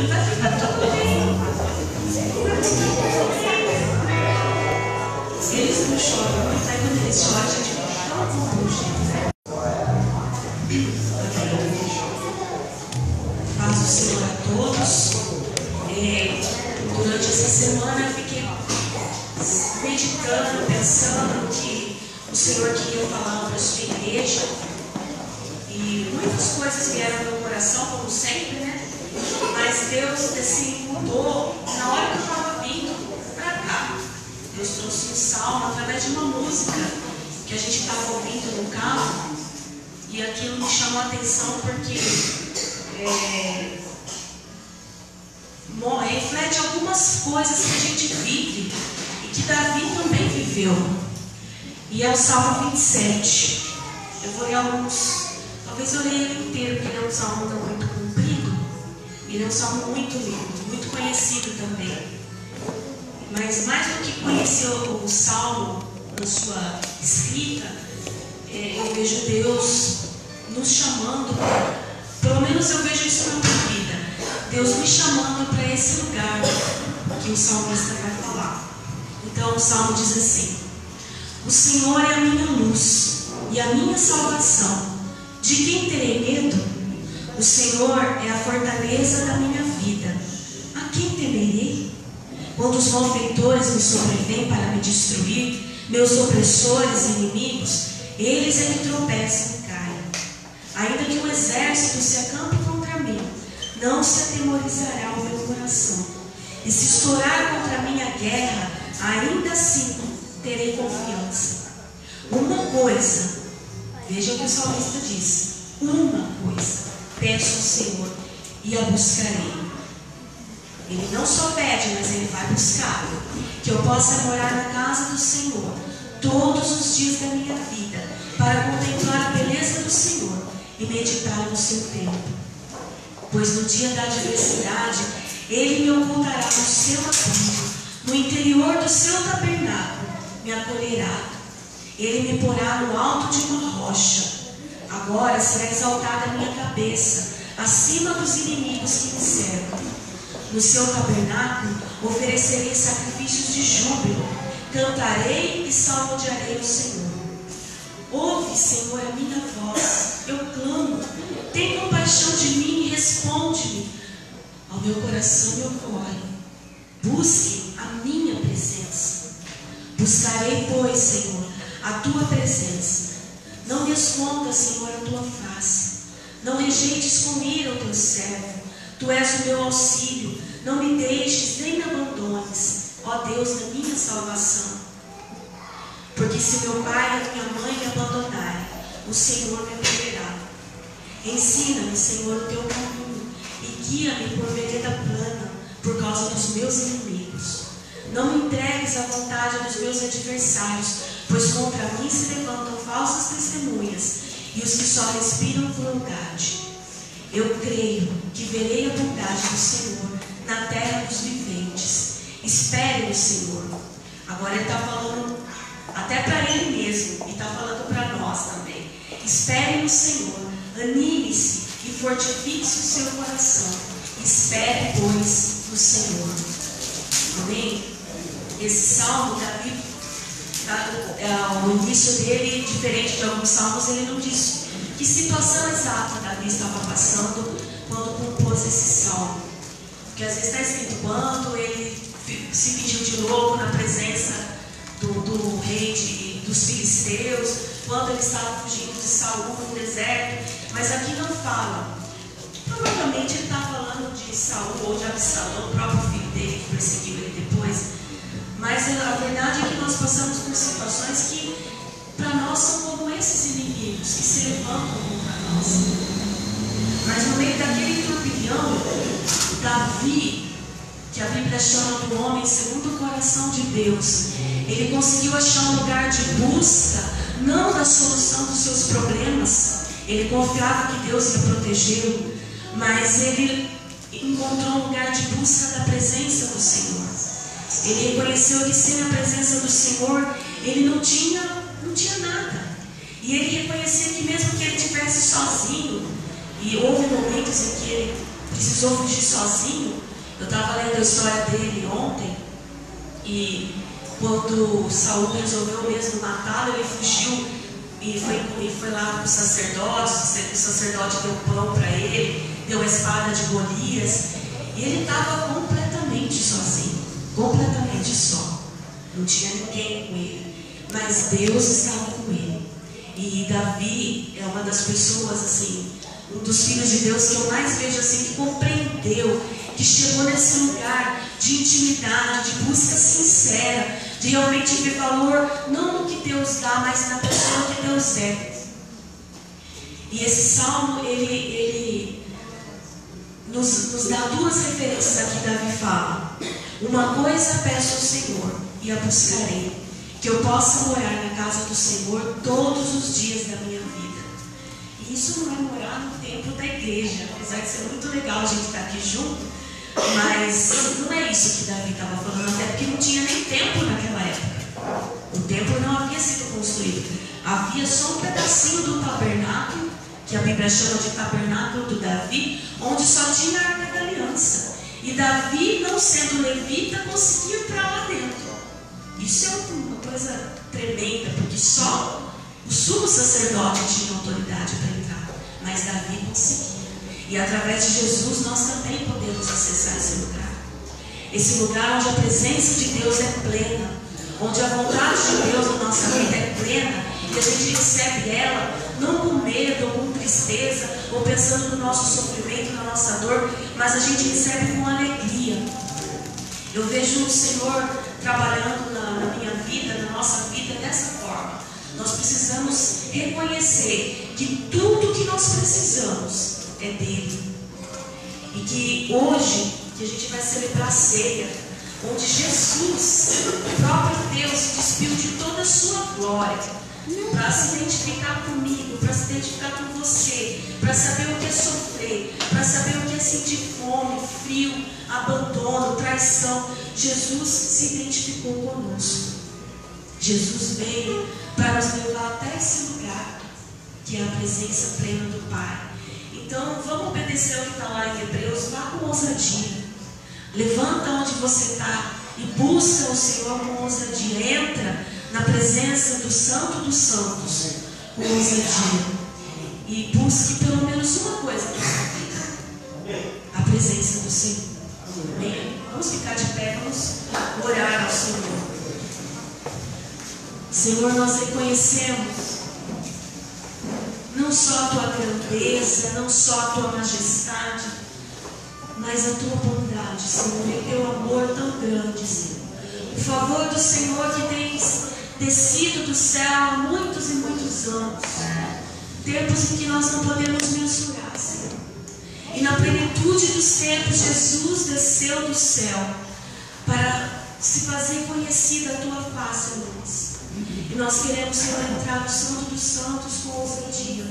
vai ficar tudo bem. Eles não choram, mas aí quando eles choram, a gente fica tão confuso. Paz do Senhor a todos. Durante essa semana eu fiquei meditando, pensando que o Senhor queria falar para a sua igreja. E muitas coisas vieram ao meu coração, como sempre, né? Mas Deus, assim, mudou na hora que eu estava vindo para cá. Deus trouxe um salmo através de uma música que a gente estava ouvindo no carro. E aquilo me chamou a atenção porque reflete algumas coisas que a gente vive e que Davi também viveu. E é o Salmo 27. Eu vou ler alguns. Talvez eu leia ele inteiro, porque ele é um salmo não muito comprido. Ele é um salmo muito lindo, muito conhecido também. Mas mais do que conhecer o salmo na sua escrita, eu vejo Deus nos chamando, pelo menos eu vejo isso na minha vida, Deus me chamando para esse lugar que o salmista vai falar. Então o salmo diz assim: o Senhor é a minha luz e a minha salvação. De quem terei medo? O Senhor é a fortaleza da minha vida. A quem temerei? Quando os malfeitores me sobrevêm para me destruir, meus opressores e inimigos, eles é que tropeçam e caem. Ainda que o exército se acampe contra mim, não se atemorizará o meu coração. E se estourar contra mim a guerra, ainda assim terei confiança. Uma coisa, veja o que o salmista diz: uma coisa peço ao Senhor e a buscarei. Ele não só pede, mas ele vai buscar. Que eu possa morar na casa do Senhor todos os dias da minha vida, para contemplar a beleza do Senhor e meditar no seu templo. Pois no dia da adversidade, Ele me ocultará no seu abrigo, no interior do seu tabernáculo me acolherá. Ele me porá no alto de uma rocha. Agora será exaltada a minha cabeça, acima dos inimigos que me cercam. No seu tabernáculo oferecerei sacrifícios de júbilo, cantarei e salmodiarei o Senhor. Ouve, Senhor, a minha voz, eu clamo, tem compaixão de mim e responde-me. Ao meu coração eu corro, busque a minha presença. Buscarei, pois, Senhor, a tua presença. Não me escondas, Senhor, a tua face. Não rejeites com ira o teu servo. Tu és o meu auxílio. Não me deixes nem me abandones, ó Deus da minha salvação. Porque se meu pai e minha mãe me abandonarem, o Senhor me acolherá. Ensina-me, Senhor, o teu caminho e guia-me por vereda plana por causa dos meus inimigos. Não me entregues à vontade dos meus adversários, pois contra mim se levantam falsas testemunhas e os que só respiram crueldade. Eu creio que verei a bondade do Senhor na terra dos viventes. Espere no Senhor. Agora ele está falando até para ele mesmo e está falando para nós também. Espere no Senhor, anime-se e fortifique-se o seu coração. Espere, pois, no Senhor. Amém? Esse salmo, Davi, o início dele, diferente de alguns salmos, ele não diz que situação exata Davi estava passando quando compôs esse salmo. Porque às vezes está escrito quando ele se fingiu de louco na presença do rei dos filisteus, quando ele estava fugindo de Saul no deserto, mas aqui não fala. Provavelmente ele está falando de Saul ou de Absalão, o próprio filho dele que perseguiu ele depois. Mas a verdade é que nós passamos por situações que para nós são como esses inimigos que se levantam contra nós. Mas no meio daquele turbilhão, Davi, que a Bíblia chama do homem segundo o coração de Deus, ele conseguiu achar um lugar de busca, não da solução dos seus problemas. Ele confiava que Deus ia protegê-lo, mas ele encontrou um lugar de busca da presença do Senhor. Ele reconheceu que sem a presença do Senhor, ele não tinha nada. E ele reconhecia que mesmo que ele estivesse sozinho, e houve momentos em que ele precisou fugir sozinho. Eu estava lendo a história dele ontem, e quando Saul resolveu mesmo matá-lo, ele fugiu e foi lá para os sacerdotes. O sacerdote deu pão para ele, deu a espada de Golias, e ele estava completamente sozinho, completamente só. Não tinha ninguém com ele, mas Deus estava com ele. E Davi é uma das pessoas, assim, um dos filhos de Deus que eu mais vejo assim, que compreendeu, que chegou nesse lugar de intimidade, de busca sincera, de realmente ver valor não no que Deus dá, mas na pessoa que Deus é. E esse salmo, ele nos dá duas referências aqui. Davi fala: uma coisa peço ao Senhor e a buscarei, que eu possa morar na casa do Senhor todos os dias da minha vida. E isso não é morar no templo da igreja, apesar de ser muito legal a gente estar aqui junto, mas não é isso que Davi estava falando, até porque não tinha nem templo naquela época. O templo não havia sido construído. Havia só um pedacinho do tabernáculo, que a Bíblia chama de tabernáculo do Davi, onde só tinha a Arca da Aliança. E Davi, não sendo levita, conseguia entrar lá dentro. Isso é uma coisa tremenda, porque só o sumo sacerdote tinha autoridade para entrar, mas Davi conseguia. E através de Jesus nós também podemos acessar esse lugar. Esse lugar onde a presença de Deus é plena, onde a vontade de Deus na nossa vida é plena, e a gente recebe ela não com medo, ou com tristeza, ou pensando no nosso sofrimento, na nossa dor, mas a gente recebe com alegria. Eu vejo o Senhor trabalhando na minha vida, na nossa vida, dessa forma. Nós precisamos reconhecer que tudo que nós precisamos é dele. E que hoje, que a gente vai celebrar a ceia, onde Jesus, o próprio Deus, se despiu de toda a sua glória, para se identificar comigo, para se identificar com você, para saber o que é sofrer, para saber o que é sentir fome, frio, abandono, traição. Jesus se identificou conosco. Jesus veio para nos levar até esse lugar, que é a presença plena do Pai. Então vamos obedecer ao que está lá em Hebreus. Vá com ousadia, levanta onde você está e busca o Senhor com ousadia. Entra na presença do Santo dos Santos com ousadia, e busque pelo menos uma coisa para sua vida: a presença do Senhor. Amém? Vamos ficar de pé, vamos orar ao Senhor. Senhor, nós reconhecemos não só a tua grandeza, não só a tua majestade, mas a tua bondade, Senhor, e teu amor tão grande, Senhor. O favor do Senhor que tens descido do céu há muitos e muitos anos, tempos em que nós não podemos mensurar, Senhor. E na plenitude dos tempos, Jesus desceu do céu para se fazer conhecida a tua face em nós. E nós queremos, Senhor, entrar no Santo dos Santos com ousadia,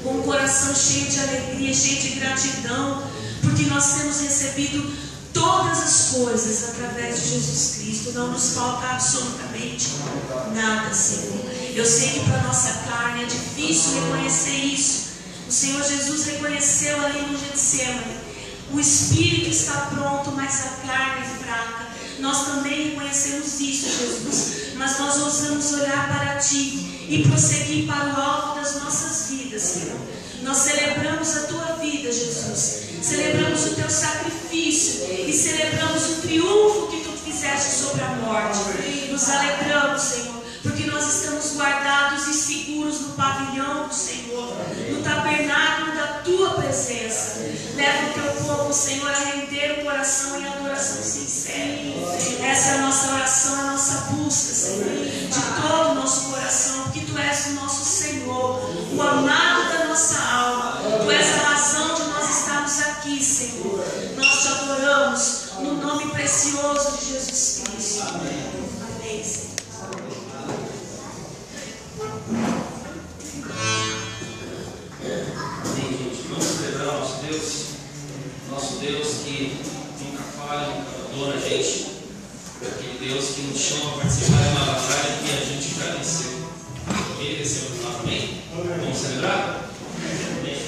com um coração cheio de alegria, cheio de gratidão, porque nós temos recebido todas as coisas através de Jesus Cristo. Não nos falta absolutamente nada, Senhor. Eu sei que para a nossa carne é difícil reconhecer isso. O Senhor Jesus reconheceu ali no Getsemane: o espírito está pronto, mas a carne é fraca. Nós também reconhecemos isso, Jesus, mas nós ousamos olhar para Ti e prosseguir para o alto das nossas vidas, Senhor. Nós celebramos a Tua vida, Jesus, celebramos o Teu sacrifício e celebramos o triunfo que Tu fizeste sobre a morte. Nos alegramos, Senhor, porque nós estamos guardados e seguros no pavilhão do Senhor, no tabernáculo da Tua presença. Leva o Teu povo, Senhor, a render o coração em adoração sincera. Essa é a nossa oração, a nossa busca, Senhor, de todo o nosso coração, porque Tu és o nosso Senhor, o amado da nossa alma. Tu és a razão de nós estarmos aqui, Senhor. Nós Te adoramos no nome precioso de Jesus Cristo. Amém. Amém, Senhor. Amém, gente. Vamos celebrar o nosso Deus que nunca falha, nunca abandona a gente, aquele Deus que nos chama a participar de uma batalha que a gente já venceu. Ele venceu no amém? Vamos celebrar? Amém.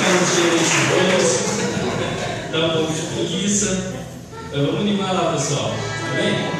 é um dia meio chuvoso, dá um pouco de preguiça. Mas vamos animar lá, pessoal. Amém?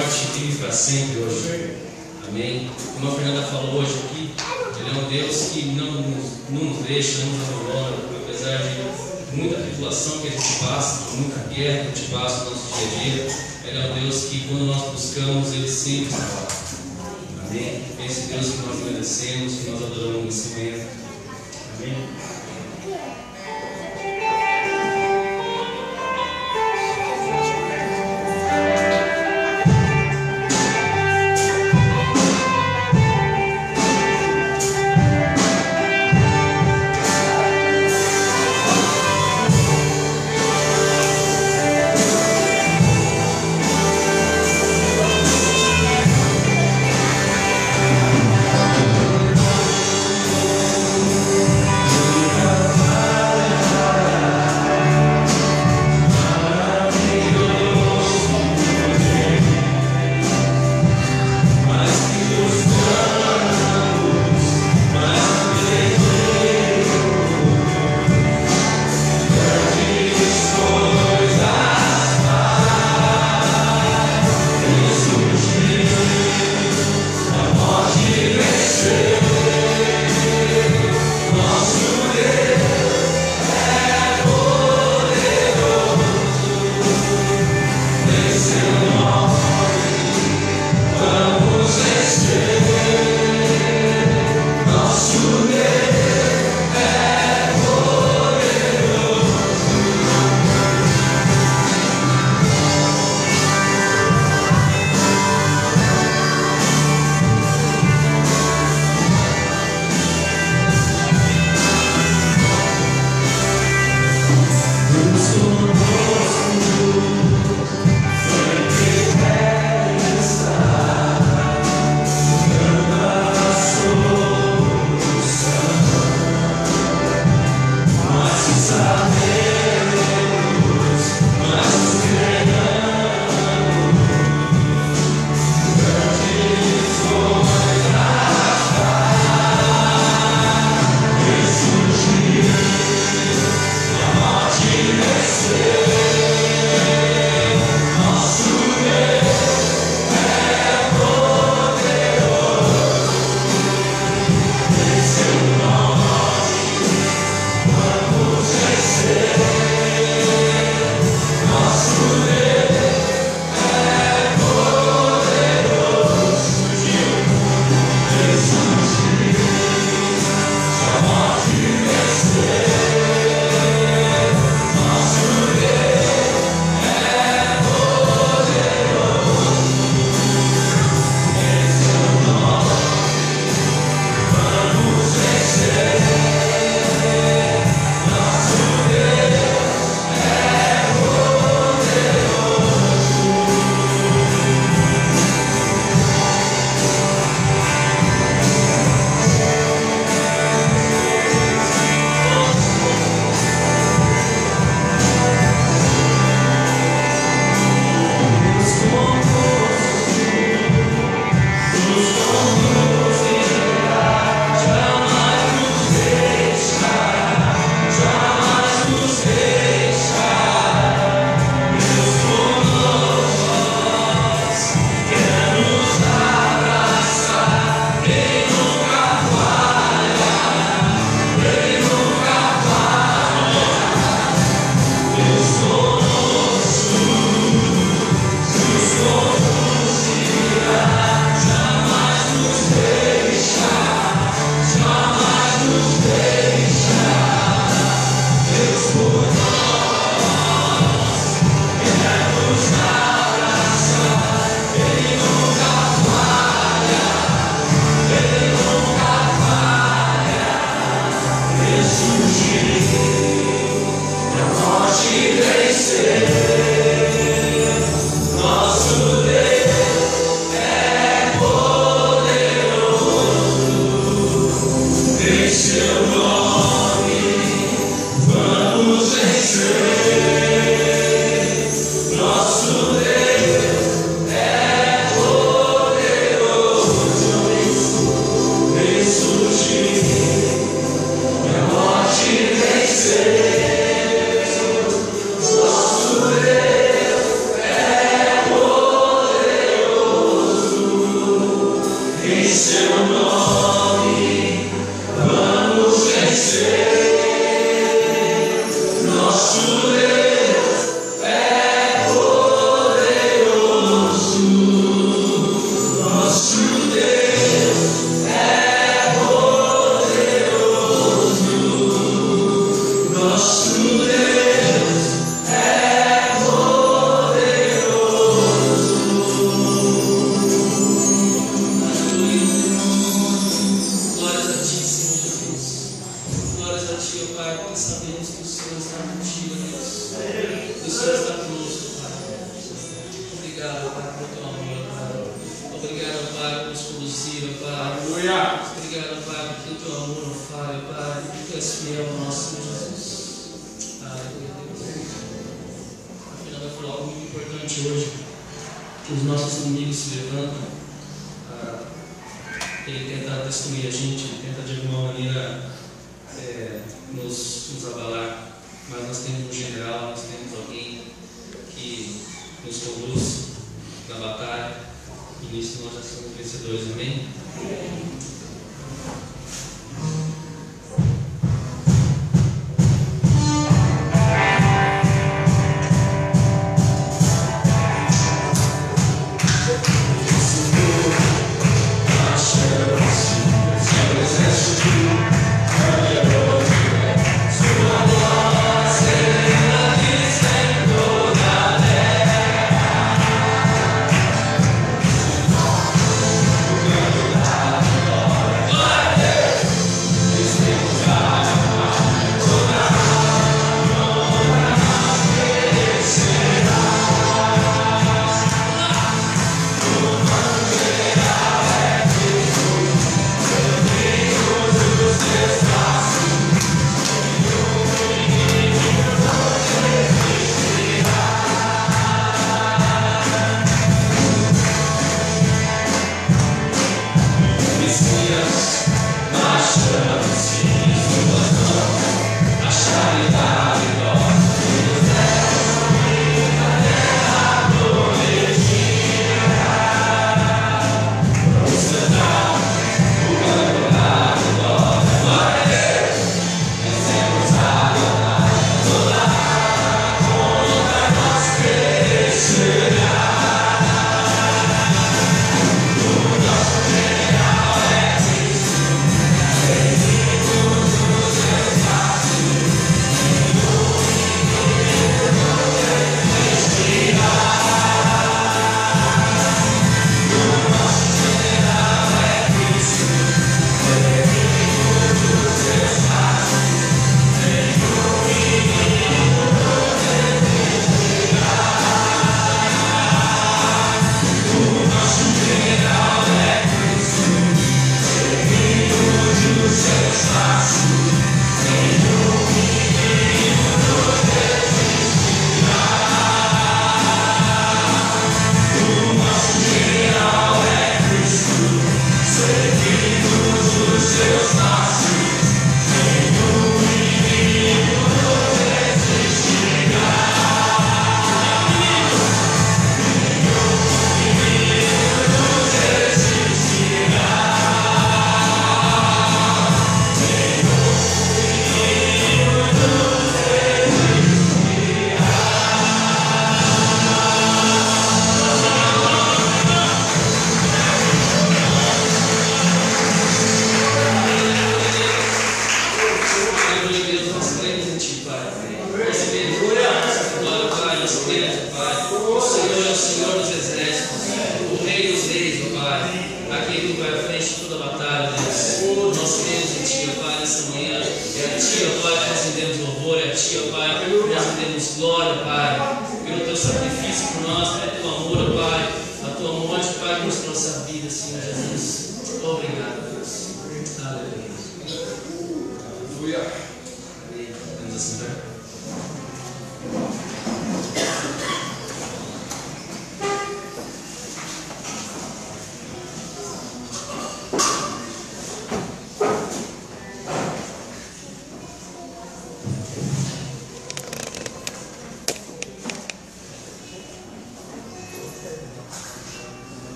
morte e vive para sempre hoje. Amém? Como a Fernanda falou hoje aqui, Ele é um Deus que não nos deixa, não nos abandona, apesar de muita tribulação que a gente passa, de muita guerra que a gente passa no nosso dia a dia. Ele é um Deus que, quando nós buscamos, Ele sempre está lá. Amém? Esse Deus que nós agradecemos, que nós adoramos nesse momento. Amém?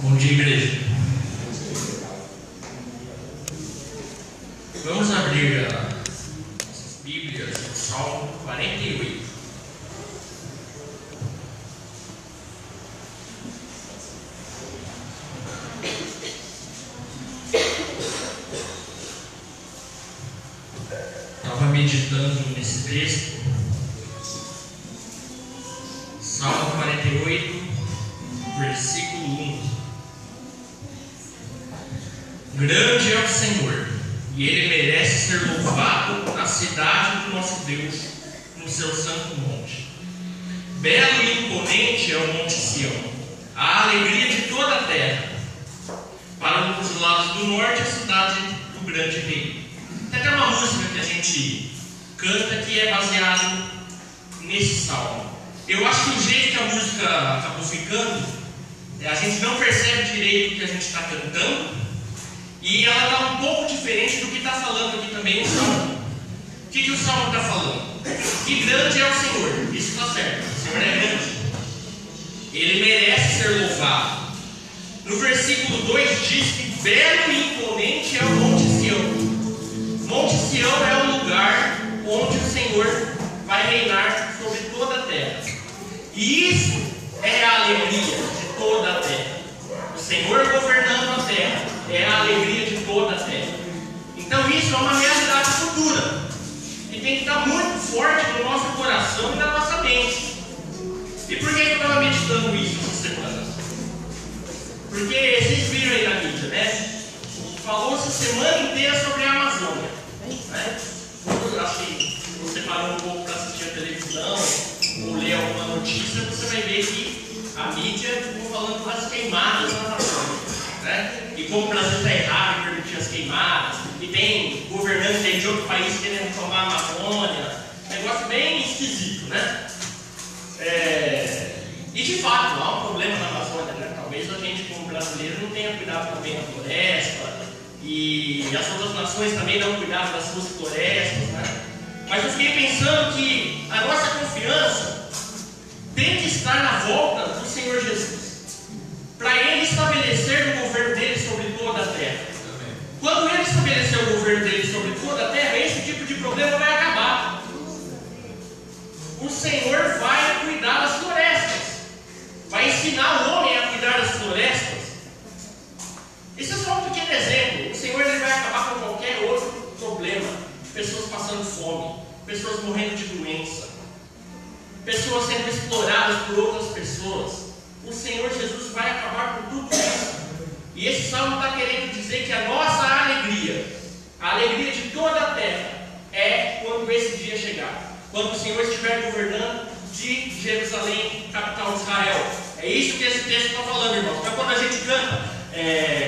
Bom dia, igreja. Vamos abrir as Bíblias no Salmo 48. Estava meditando nesse texto. Salmo 48, versículo 1. Grande é o Senhor, e Ele merece ser louvado na cidade do nosso Deus, no seu santo monte. Belo e imponente é o Monte Sião, a alegria de toda a terra. Para os lados do norte, a cidade do grande rei. Tem até uma música que a gente canta que é baseado nesse salmo. Eu acho que o jeito que a música acabou ficando, a gente não percebe direito o que a gente está cantando, e ela está um pouco diferente do que está falando aqui também no salmo. O que o salmo está falando? Que grande é o Senhor, isso está certo, o Senhor é grande, Ele merece ser louvado. No versículo 2 diz que belo e imponente é o Monte Sião. Monte Sião é o lugar onde o Senhor vai reinar sobre toda a terra. E isso é a alegria de toda a terra. O Senhor governando a terra é a alegria de toda a terra. Então isso é uma realidade futura que tem que estar muito forte no nosso coração e na nossa mente. E por que eu estava meditando isso essa semana? Porque vocês viram aí na mídia, né? Falou-se a semana inteira sobre a Amazônia, né? Eu acho que você parou um pouco para assistir a televisão ou ler alguma notícia, você vai ver que a mídia ficou falando das queimadas na Amazônia, né? E como o Brasil está errado em permitir as queimadas, e tem governantes de outro país querendo tomar a Amazônia, negócio bem esquisito, né? E de fato, há um problema na Amazônia, né? Talvez a gente, como brasileiro, não tenha cuidado também da floresta, e as outras nações também dão cuidado das suas florestas, né? Mas eu fiquei pensando que a nossa confiança tem que estar na volta do Senhor Jesus, para Ele estabelecer o governo dele sobre toda a terra. Quando Ele estabelecer o governo dele sobre toda a terra, esse tipo de problema vai acabar. O Senhor vai cuidar das florestas, vai ensinar o homem a cuidar das florestas. Esse é só um pequeno exemplo. O Senhor ele vai acabar com qualquer outro problema. Pessoas passando fome, pessoas morrendo de doença, pessoas sendo exploradas por outras pessoas. O Senhor Jesus vai acabar com tudo isso. E esse salmo está querendo dizer que a nossa alegria, a alegria de toda a terra, é quando esse dia chegar, quando o Senhor estiver governando de Jerusalém, capital de Israel. É isso que esse texto está falando, irmãos. Então quando a gente canta,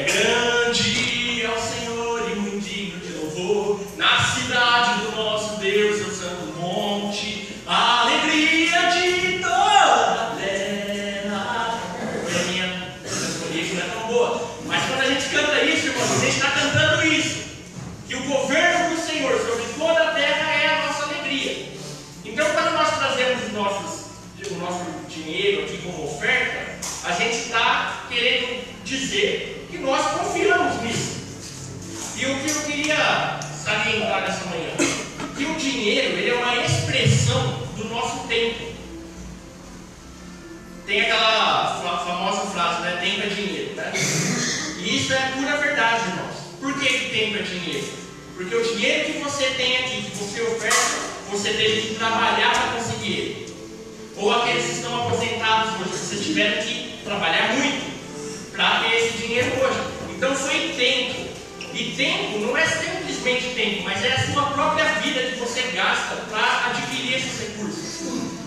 grande é o Senhor e muito digno de louvor, na cidade do nosso Deus, seu santo monte, a alegria de toda a terra. A minha cantoria não é tão boa, mas quando a gente canta isso, irmãos, a gente está cantando isso, que o governo do Senhor sobre toda a terra é a nossa alegria. Então quando nós trazemos o nosso dinheiro aqui como oferta, a gente está querendo dizer que nós confiamos nisso. E o que eu queria salientar nessa manhã, que o dinheiro ele é uma expressão do nosso tempo. Tem aquela famosa frase, né? Tempo é dinheiro, né? E isso é pura verdade, irmãos. Por que tempo é dinheiro? Porque o dinheiro que você tem aqui, que você oferta, você teve que trabalhar para conseguir ele. Ou aqueles que estão aposentados hoje, vocês tiveram que trabalhar muito para ter esse dinheiro hoje. Então foi tempo. E tempo não é simplesmente tempo, mas é a sua própria vida que você gasta para adquirir esses recursos.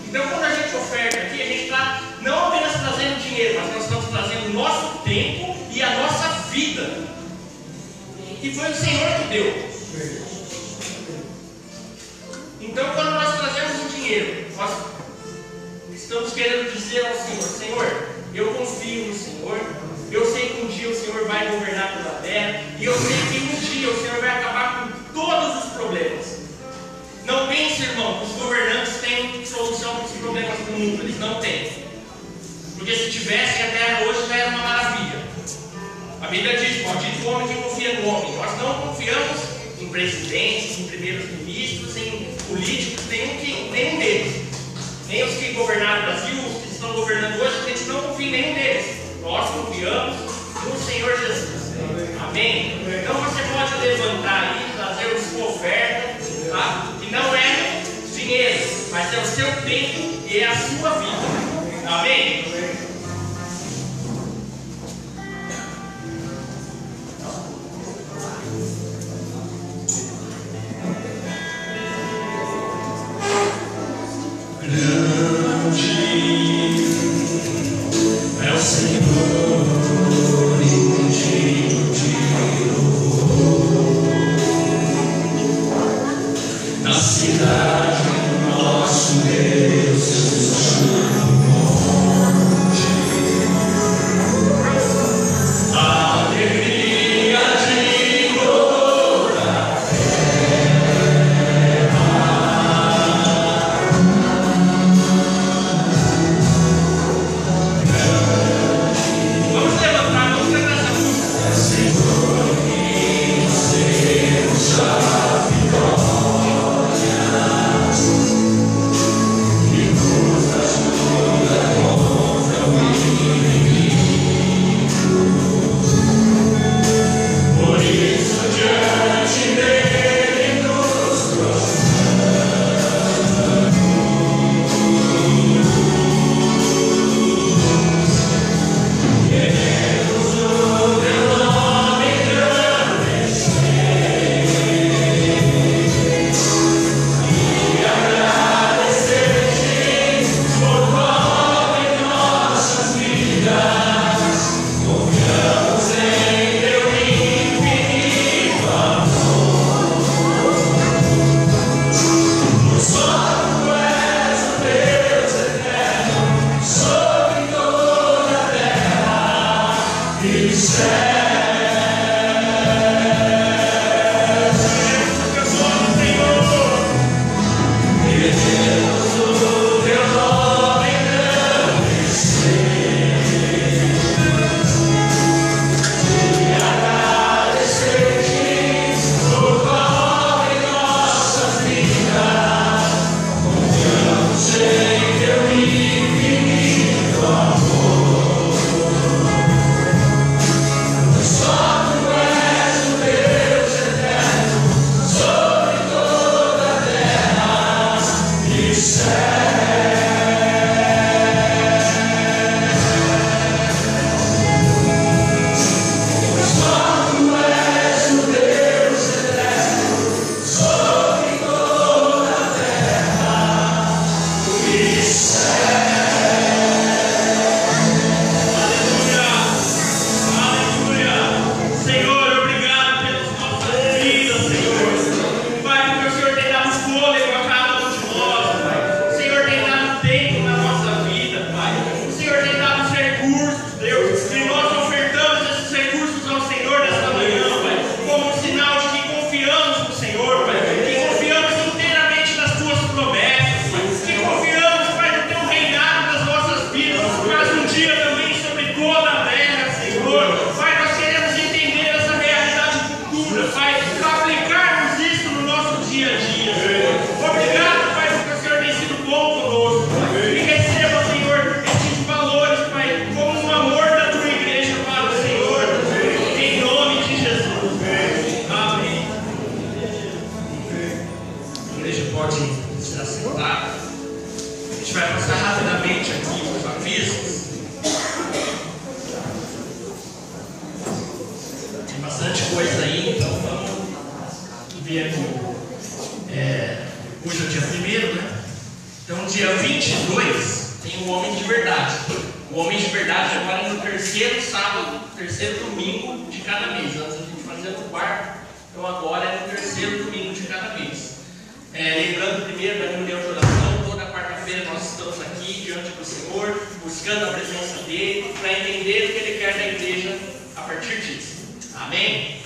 Então quando a gente oferta aqui, a gente está não apenas trazendo dinheiro, mas nós estamos trazendo o nosso tempo e a nossa vida. E foi o Senhor que deu. Então quando nós trazemos o dinheiro, nós estamos querendo dizer ao Senhor, Senhor, eu confio no Senhor, eu sei que um dia o Senhor vai governar toda a terra, e eu sei que um dia o Senhor vai acabar com todos os problemas. Não pense, irmão, que os governantes têm solução para os problemas do mundo, eles não têm. Porque se tivessem, a terra hoje já era uma maravilha. A Bíblia diz, maldito o homem que confia no homem. Nós não confiamos em presidentes, em primeiros ministros, em políticos, nenhum deles. Nem os que governaram o Brasil, os que estão governando hoje, a gente não confia em nenhum deles. Nós confiamos no Senhor Jesus. Amém? Então você pode levantar aí, trazer sua oferta, tá? Que não é dinheiro, mas é o seu tempo e é a sua vida. Amém? Lembrando primeiro da reunião de oração, toda quarta-feira nós estamos aqui diante do Senhor, buscando a presença dEle, para entender o que Ele quer da igreja a partir disso. Amém?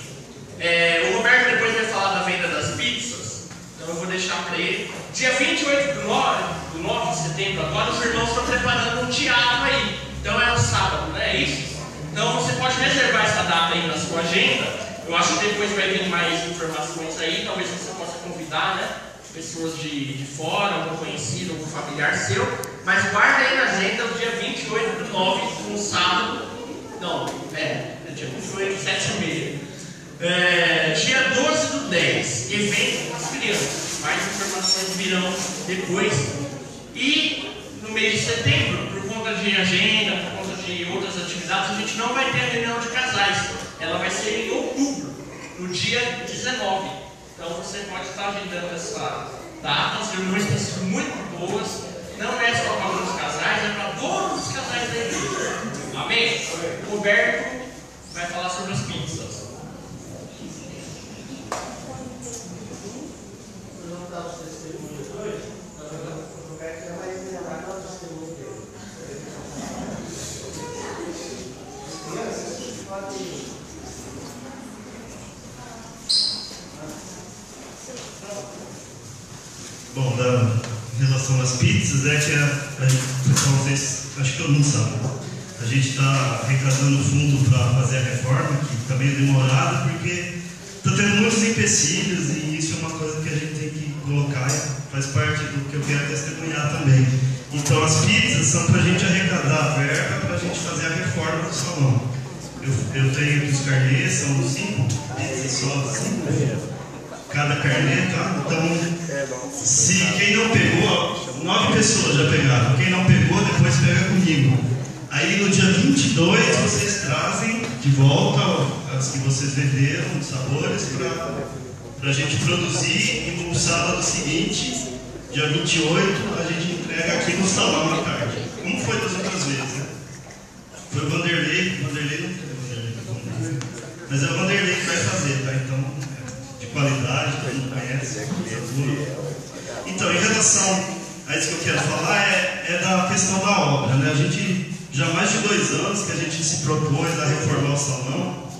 O Roberto depois vai falar da venda das pizzas, então eu vou deixar para ele. Dia 28 do 9 de setembro, agora os irmãos estão preparando um teatro aí, então é um sábado, não é isso? Então você pode reservar essa data aí na sua agenda. Eu acho que depois vai vir mais informações aí, talvez você possa convidar, né, pessoas de fora, algum conhecido, algum familiar seu, mas guarda aí na agenda o dia 28/9, um sábado, dia 28, 7h30. Dia 12/10, evento com as crianças, mais informações virão depois. E no mês de setembro, por conta de agenda, por conta de outras atividades, a gente não vai ter a reunião de casais, ela vai ser em outubro, no dia 19. Então você pode estar agendando essa data, as reuniões têm sido muito boas, não é só para os casais, é para todos os casais da igreja. Amém? O Roberto vai falar sobre as pizzas. Bom, em relação às pizzas, pessoal, vocês, acho que todo mundo sabe, a gente está arrecadando fundo para fazer a reforma, que está meio demorado, porque está tendo muitos empecilhos e isso é uma coisa que a gente tem que colocar, faz parte do que eu quero testemunhar também. Então as pizzas são para a gente arrecadar a verba para a gente fazer a reforma do salão. Eu tenho aqui os carnês, são 5 pizzas só, 5 cada carnê, tá? Então, se quem não pegou, 9 pessoas já pegaram, quem não pegou, depois pega comigo. Aí no dia 22 vocês trazem de volta as que vocês venderam, os sabores, para a gente produzir, e no sábado seguinte, dia 28, a gente entrega aqui no salão à tarde. Como foi das outras vezes, né? Foi o Vanderlei não tem Vanderlei, mas é o Vanderlei que vai fazer, tá? Então, de qualidade, todo mundo conhece. Então, em relação a isso que eu quero falar, é da questão da obra, né? A gente, já há mais de 2 anos que a gente se propôs a reformar o salão.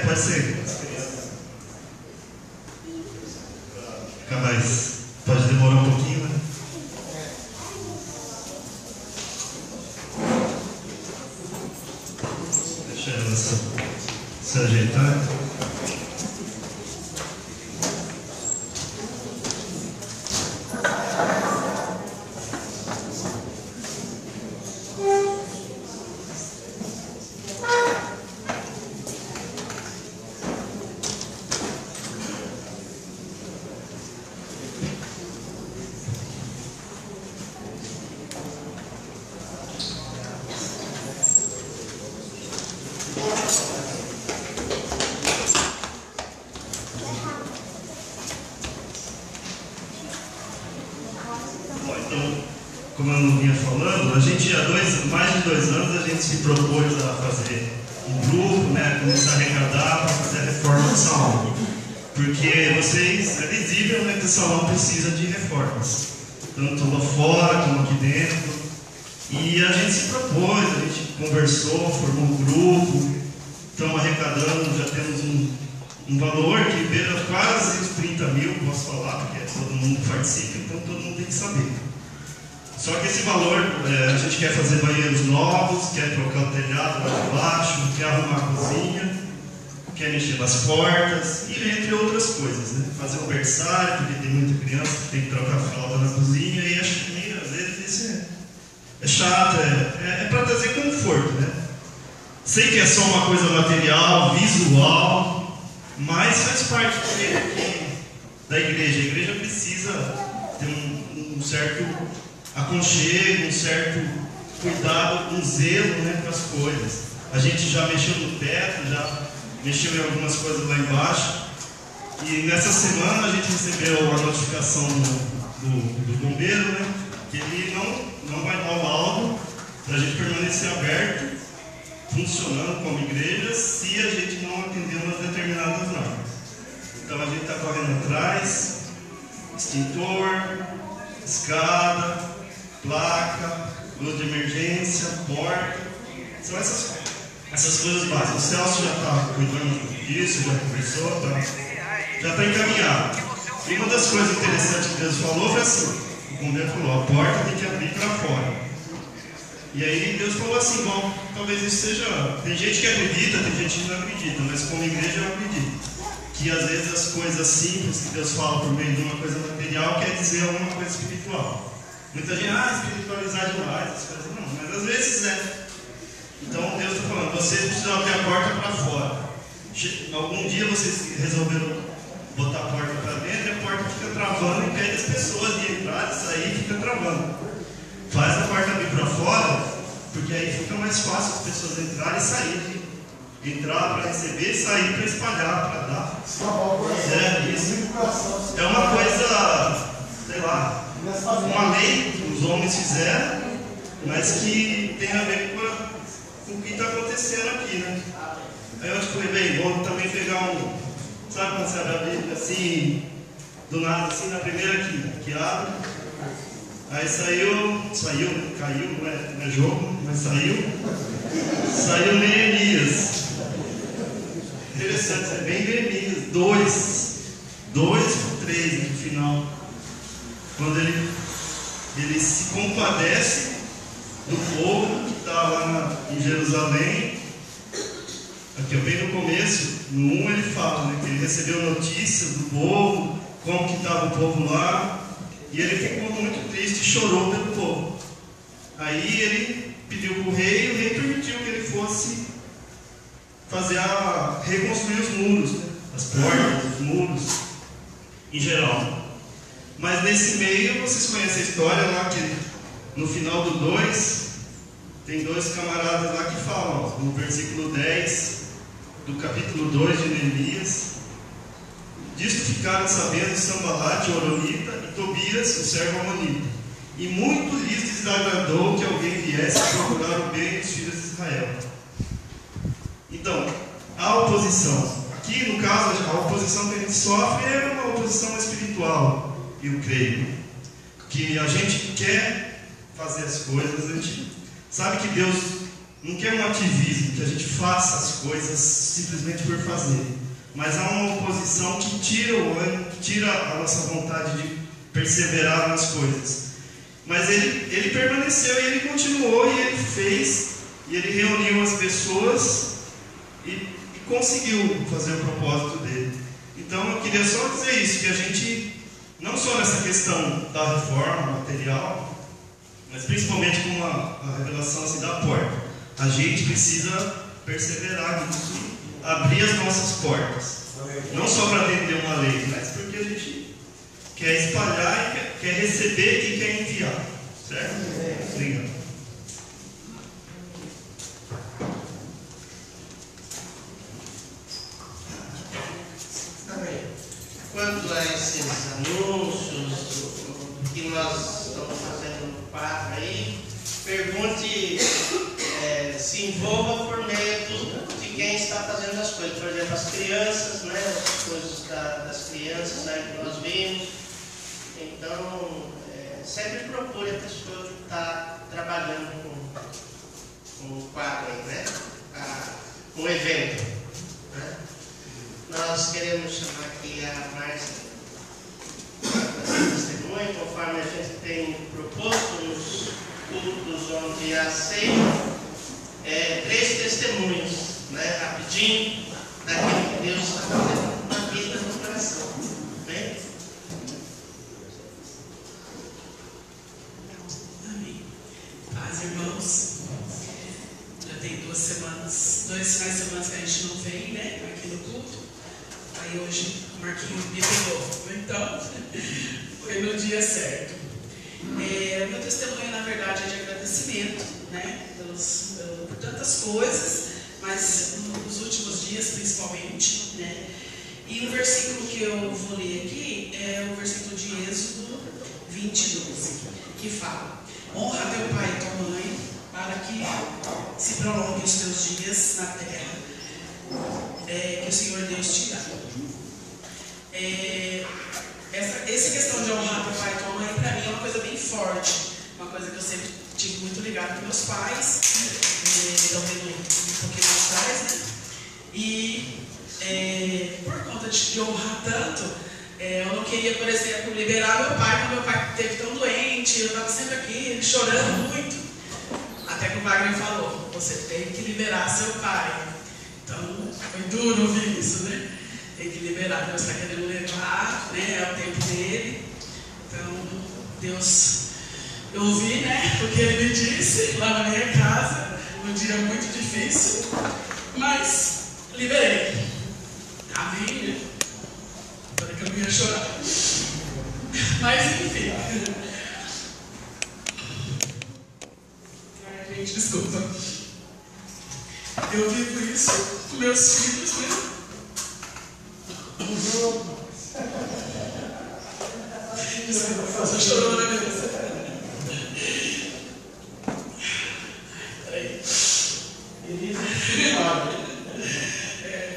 Pode ser. Fica mais. Pode demorar um pouquinho, né? Deixa ela se ajeitar. Como eu vinha falando, a gente há mais de 2 anos a gente se propôs a fazer um grupo, né, começar a arrecadar para fazer a reforma do salão. Porque é visível, né, que o salão precisa de reformas, tanto lá fora como aqui dentro. E a gente se propôs, a gente conversou, formou um grupo, estamos arrecadando, já temos um valor que beira quase os 30 mil, posso falar, porque todo mundo participa, então todo mundo tem que saber. Só que esse valor, a gente quer fazer banheiros novos, quer trocar o telhado lá de baixo, quer arrumar a cozinha, quer mexer nas portas, e entre outras coisas, né? Fazer um berçário, porque tem muita criança que tem que trocar a fralda na cozinha, e acho que às vezes isso é chato, é para trazer conforto, né? Sei que é só uma coisa material, visual, mas faz parte da igreja. A igreja precisa ter um certo aconchego, um certo cuidado, um zelo, né, com as coisas. A gente já mexeu no teto, já mexeu em algumas coisas lá embaixo, e nessa semana a gente recebeu a notificação do bombeiro, né, que ele não vai dar o laudo para a gente permanecer aberto, funcionando como igreja, se a gente não atender umas determinadas normas. Então a gente está correndo atrás, extintor, escada, placa, luz de emergência, porta, são essas coisas básicas. O Celso já está cuidando disso, já conversou, já está encaminhado. E uma das coisas interessantes que Deus falou foi assim, o bombeiro falou, a porta tem que abrir para fora. E aí Deus falou assim, bom, talvez isso seja... Tem gente que acredita, tem gente que não acredita, mas como igreja eu acredito. Que às vezes as coisas simples que Deus fala por meio de uma coisa material quer dizer alguma coisa espiritual. Muita gente, espiritualizar demais, as coisas não, mas às vezes é. Então Deus está falando, vocês precisam abrir a porta para fora. Algum dia vocês resolveram botar a porta para dentro e a porta fica travando e impede as pessoas de entrar e sair e fica travando. Faz a porta abrir para fora, porque aí fica mais fácil as pessoas entrarem e saírem. Entrar para receber, sair para espalhar, para dar. Isso é uma coisa, sei lá, uma lei que os homens fizeram, mas que tem a ver com o que está acontecendo aqui, né? Aí eu falei, bem, vou também pegar sabe quando você abre a Bíblia assim, do nada, assim, na primeira que abre, aí caiu, não é jogo, mas saiu Neemias. Interessante, é bem Neemias, 2:3 no final, quando ele se compadece do povo que está lá em Jerusalém. Aqui bem no começo, no 1 ele fala, né, que ele recebeu notícias do povo, como que estava o povo lá, e ele ficou muito triste e chorou pelo povo. Aí ele pediu para o rei permitiu que ele fosse reconstruir os muros, né, as portas, os muros, em geral. Mas nesse meio, vocês conhecem a história lá, que no final do 2, tem dois camaradas lá que falam, no versículo 10, do capítulo 2 de Neemias: disto ficaram sabendo Sambalate, Horonita, e Tobias, o servo amonita, e muito lhes desagradou que alguém viesse procurar o bem dos filhos de Israel. Então, a oposição, aqui no caso, a oposição que a gente sofre é uma oposição espiritual, eu creio, que a gente quer fazer as coisas, a gente sabe que Deus não quer um ativismo, que a gente faça as coisas simplesmente por fazer, mas há uma oposição que tira o ânimo, que tira a nossa vontade de perseverar nas coisas. Mas ele permaneceu e ele continuou, e ele fez, e ele reuniu as pessoas e conseguiu fazer o propósito dele. Então eu queria só dizer isso, que a gente, não só nessa questão da reforma material, mas principalmente com a revelação assim, da porta, a gente precisa perseverar nisso, abrir as nossas portas, não só para atender uma lei, mas porque a gente quer espalhar, quer receber e quer enviar, certo? Obrigado. Quanto a esses anúncios que nós estamos fazendo no quadro aí, pergunte, se envolva por meio de quem está fazendo as coisas. Por exemplo, as crianças, né, as coisas das crianças aí que nós vimos. Então, sempre procure a pessoa que está trabalhando com o quadro aí, né? Com o evento, né? Nós queremos chamar aqui a Márcia para ser testemunha, conforme a gente tem proposto nos cultos onde há ceia, 3 testemunhos, né, rapidinho, daquilo que Deus está fazendo na vida do coração. Né? Amém. Paz, irmãos. Já tem 2 finais de semana que a gente não vem, né, aqui no culto. Aí hoje o Marquinhos me pegou, então foi no dia certo. Meu testemunho, na verdade, é de agradecimento, né, por tantas coisas, mas nos últimos dias principalmente, né. E o versículo que eu vou ler aqui é o versículo de Êxodo 20:12, que fala: honra teu pai e tua mãe, para que se prolonguem os teus dias na terra que o Senhor Deus te dá. Essa questão de honrar teu pai e tua mãe, para mim, é uma coisa bem forte, uma coisa que eu sempre tive muito ligado com meus pais, estão vendo um pouquinho mais atrás, né? E por conta de honrar tanto, eu não queria, por exemplo, liberar meu pai, quando meu pai esteve tão doente, eu estava sempre aqui, chorando muito. Até que o Wagner falou, você tem que liberar seu pai. Então, foi duro ouvir isso, né? Tem que liberar, Deus está querendo levar, né? É o tempo dele. Então, Deus, eu ouvi, né? Porque ele me disse lá na minha casa, num dia muito difícil, mas liberei. Amém? Agora que eu não ia chorar. Mas, enfim. Ai, gente, desculpa. Eu vivo isso com meus filhos, né? Desculpa, estou chorando na cabeça. Peraí.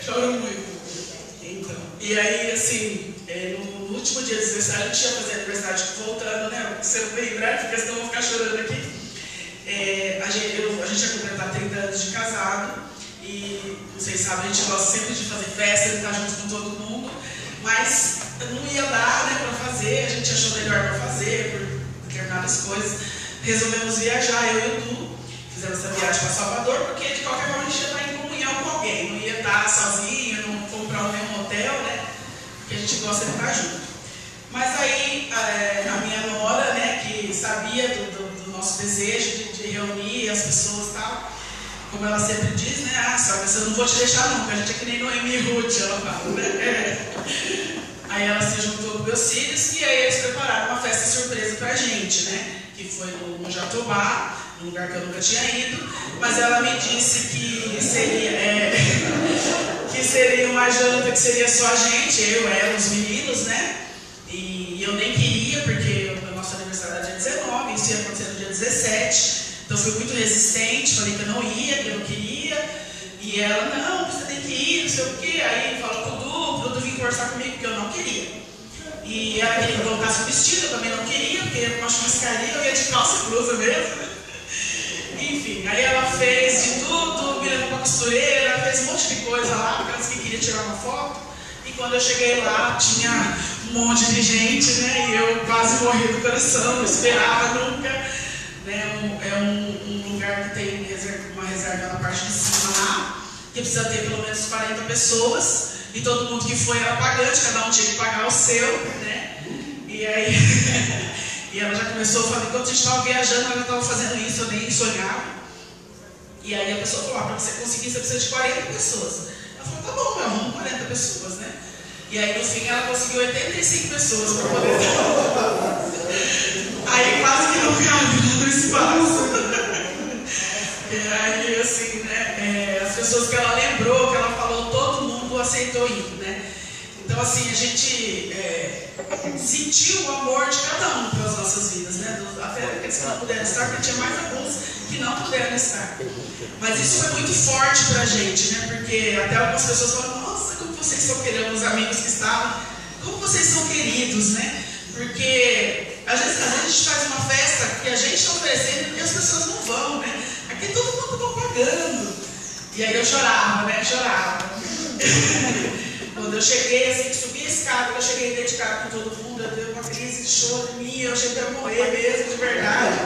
Choro muito. Então, e aí, assim, no último dia de aniversário, a gente ia fazer aniversário voltando, né? Se eu bem breve, porque senão eu vou ficar chorando aqui. A gente ia completar 30 anos de casado e, vocês sabem, a gente gosta sempre de fazer festa, de estar junto com todo mundo, mas não ia dar, né, para fazer, a gente achou melhor para fazer, por determinadas coisas. Resolvemos viajar, eu e o Du, fizemos essa viagem para Salvador, porque de qualquer forma a gente ia estar em comunhão com alguém, não ia estar sozinho, não comprar o mesmo hotel, né, porque a gente gosta de estar junto. Mas aí a minha nora, né, que sabia do nosso desejo de reunir as pessoas e tal, como ela sempre diz, né, sogra, eu não vou te deixar nunca, a gente é que nem Noemi e Ruth, ela fala, né. Aí ela se juntou com meus filhos e aí eles prepararam uma festa surpresa pra gente, né, que foi no Jatobá, num lugar que eu nunca tinha ido, mas ela me disse que seria uma janta que seria só a gente, eu, ela, os meninos, né. E eu nem queria, porque o nosso aniversário era dia 19, isso ia acontecer no dia 17. Então fui muito resistente, falei que eu não ia, que eu não queria. E ela, não, você tem que ir, não sei o quê. Aí falou pro Dudu vir conversar comigo, porque eu não queria. E ela queria que eu colocasse o vestido, eu também não queria, porque eu não chuviscaria, eu ia de calça e blusa mesmo. Enfim, aí ela fez de tudo, me levou pra costureira, fez um monte de coisa lá, porque ela disse que queria tirar uma foto. E quando eu cheguei lá, tinha um monte de gente, né? E eu quase morri do coração, não esperava nunca. Né? É um lugar que tem uma reserva na parte de cima lá, que precisa ter pelo menos 40 pessoas. E todo mundo que foi era pagante, cada um tinha que pagar o seu, né? E aí, e ela já começou a falar, enquanto a gente estava viajando, ela estava fazendo isso, eu nem sonhava. E aí a pessoa falou, para você conseguir, você precisa de 40 pessoas. Ela falou, tá bom, eu arrumo 40 pessoas, né? E aí no fim ela conseguiu 85 pessoas para poder. Aí quase que não cabe no espaço. E aí assim, né? As pessoas que ela lembrou, que ela falou, todo mundo aceitou ir, né? Então assim, a gente sentiu o amor de cada um pelas nossas vidas, né? Até aqueles que não puderam estar, porque tinha mais alguns que não puderam estar. Mas isso foi muito forte pra gente, né? Porque até algumas pessoas falam, nossa, como vocês são queridos, os amigos que estavam, como vocês são queridos, né? Porque às vezes a gente faz uma festa que a gente está oferecendo e as pessoas não vão, né? Aqui todo mundo está pagando. E aí eu chorava, né? Chorava. Quando eu cheguei, assim, que subi a escada, eu cheguei dedicado com todo mundo, eu dei uma crise de choro em mim, eu achei que ia morrer mesmo, de verdade.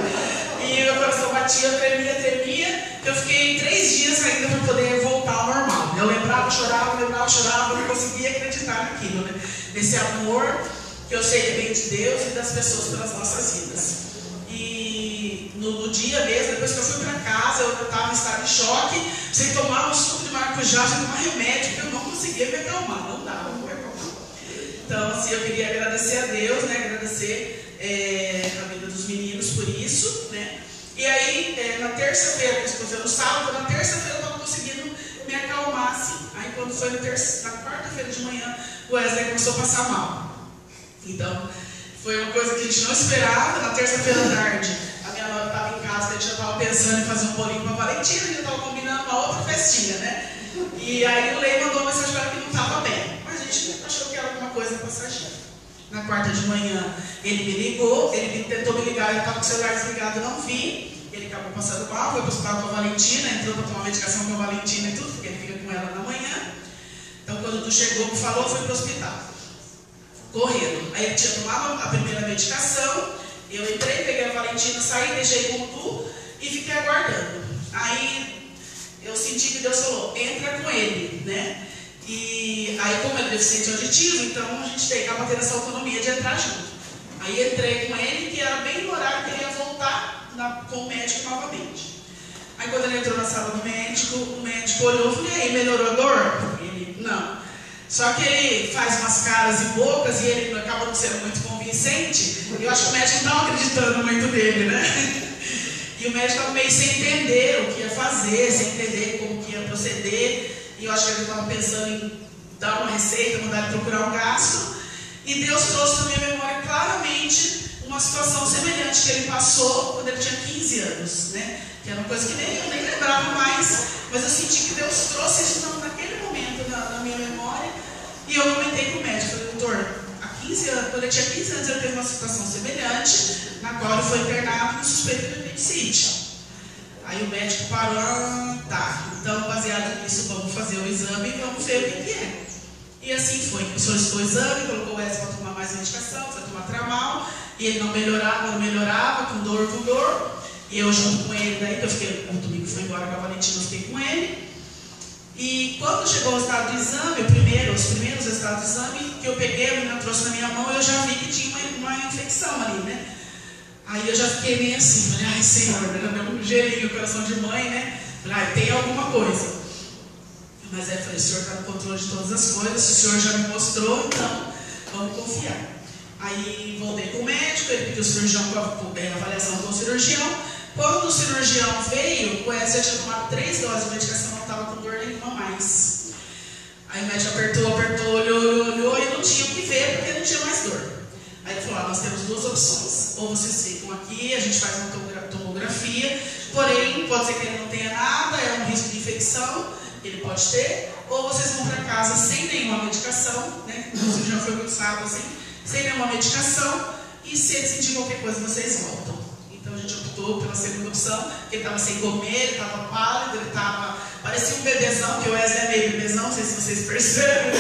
E meu coração batia, tremia. Eu fiquei 3 dias ainda para poder voltar ao normal. Eu lembrava, chorava, eu não conseguia acreditar naquilo, né? Nesse amor que eu sei que vem de Deus e das pessoas pelas nossas vidas. E no dia mesmo, depois que eu fui para casa, eu estava em estado de choque, sem tomar um suco de maracujá, sem tomar remédio, porque eu não conseguia me acalmar, não dava para me acalmar. Então, assim, eu queria agradecer a Deus, né? Agradecer a vida dos meninos por isso, né? E aí, na terça-feira, no sábado, na terça-feira eu estava conseguindo me acalmar, assim. Aí quando foi na quarta-feira de manhã, o Wesley começou a passar mal. Então, foi uma coisa que a gente não esperava. Na terça-feira à tarde, a minha nora estava em casa, a gente já estava pensando em fazer um bolinho para Valentina, a gente estava combinando uma outra festinha, né? E aí o Lei mandou uma mensagem para ela que não estava bem, mas a gente achou que era alguma coisa passageira. Na quarta de manhã, ele me ligou, ele tentou me ligar, eu estava com o celular desligado, não vi. Ele acabou passando mal, foi para o hospital com a Valentina, entrou para tomar medicação com a Valentina e tudo, porque ele fica com ela na manhã. Então, quando tu chegou, me falou, foi para o hospital. Correndo. Aí ele tinha tomado a primeira medicação, eu entrei, peguei a Valentina, saí, deixei com o Tu, e fiquei aguardando. Aí eu senti que Deus falou, entra com ele, né? E aí, como ele é deficiente auditivo, então a gente acaba tendo essa autonomia de entrar junto. Aí entrei com ele, que era bem no horário que ele ia voltar com o médico novamente. Aí quando ele entrou na sala do médico, o médico olhou e falou, e aí, melhorou a dor? Ele, não. Só que ele faz umas caras e bocas e ele acaba não sendo muito convincente. E eu acho que o médico não estava acreditando muito nele, né? E o médico estava meio sem entender o que ia fazer, sem entender como que ia proceder. E eu acho que ele estava pensando em dar uma receita, mandar ele procurar um gasto. E Deus trouxe na minha memória claramente uma situação semelhante que ele passou quando ele tinha 15 anos, né? Que era uma coisa que eu nem lembrava mais, mas eu senti que Deus trouxe isso naquele momento na minha memória. E eu comentei com o médico, falei, doutor, quando ele tinha 15 anos ele teve uma situação semelhante, na qual ele foi internado com suspeita de apendicite. Aí o médico parou, tá, então baseado nisso vamos fazer o exame e vamos ver o que é. E assim foi, solicitou o exame, colocou o Wesley para tomar mais medicação, para tomar tramal, e ele não melhorava, com dor. E eu junto com ele, daí que eu fiquei, o domingo foi embora com a Valentina, eu fiquei com ele. E quando chegou o resultado do exame, os primeiros resultados do exame, que eu peguei, a menina trouxe na minha mão, eu já vi que tinha uma infecção ali, né? Aí eu já fiquei meio assim, falei, ai Senhor, né? Um gelinho, coração de mãe, né? Falei, ai, tem alguma coisa. Mas aí eu falei, o Senhor está no controle de todas as coisas, o Senhor já me mostrou, então vamos confiar. Aí voltei com o médico, ele pediu o cirurgião para a avaliação com o cirurgião. Quando o cirurgião veio, o Wesley já tinha tomado 3 doses de medicação, não estava com dor nenhuma mais. Aí o médico apertou, olhou e não tinha o que ver porque não tinha mais dor. Aí ele falou, nós temos 2 opções. Ou vocês ficam aqui, a gente faz uma tomografia, porém, pode ser que ele não tenha nada, é um risco de infecção, ele pode ter, ou vocês vão para casa sem nenhuma medicação, né? O cirurgião foi muito sábio assim, sem nenhuma medicação, e se ele sentir qualquer coisa, vocês voltam. Então a gente optou pela segunda opção, porque ele estava sem comer, ele estava pálido, ele estava, parecia um bebezão, que o Wesley é meio bebezão, não sei se vocês percebem.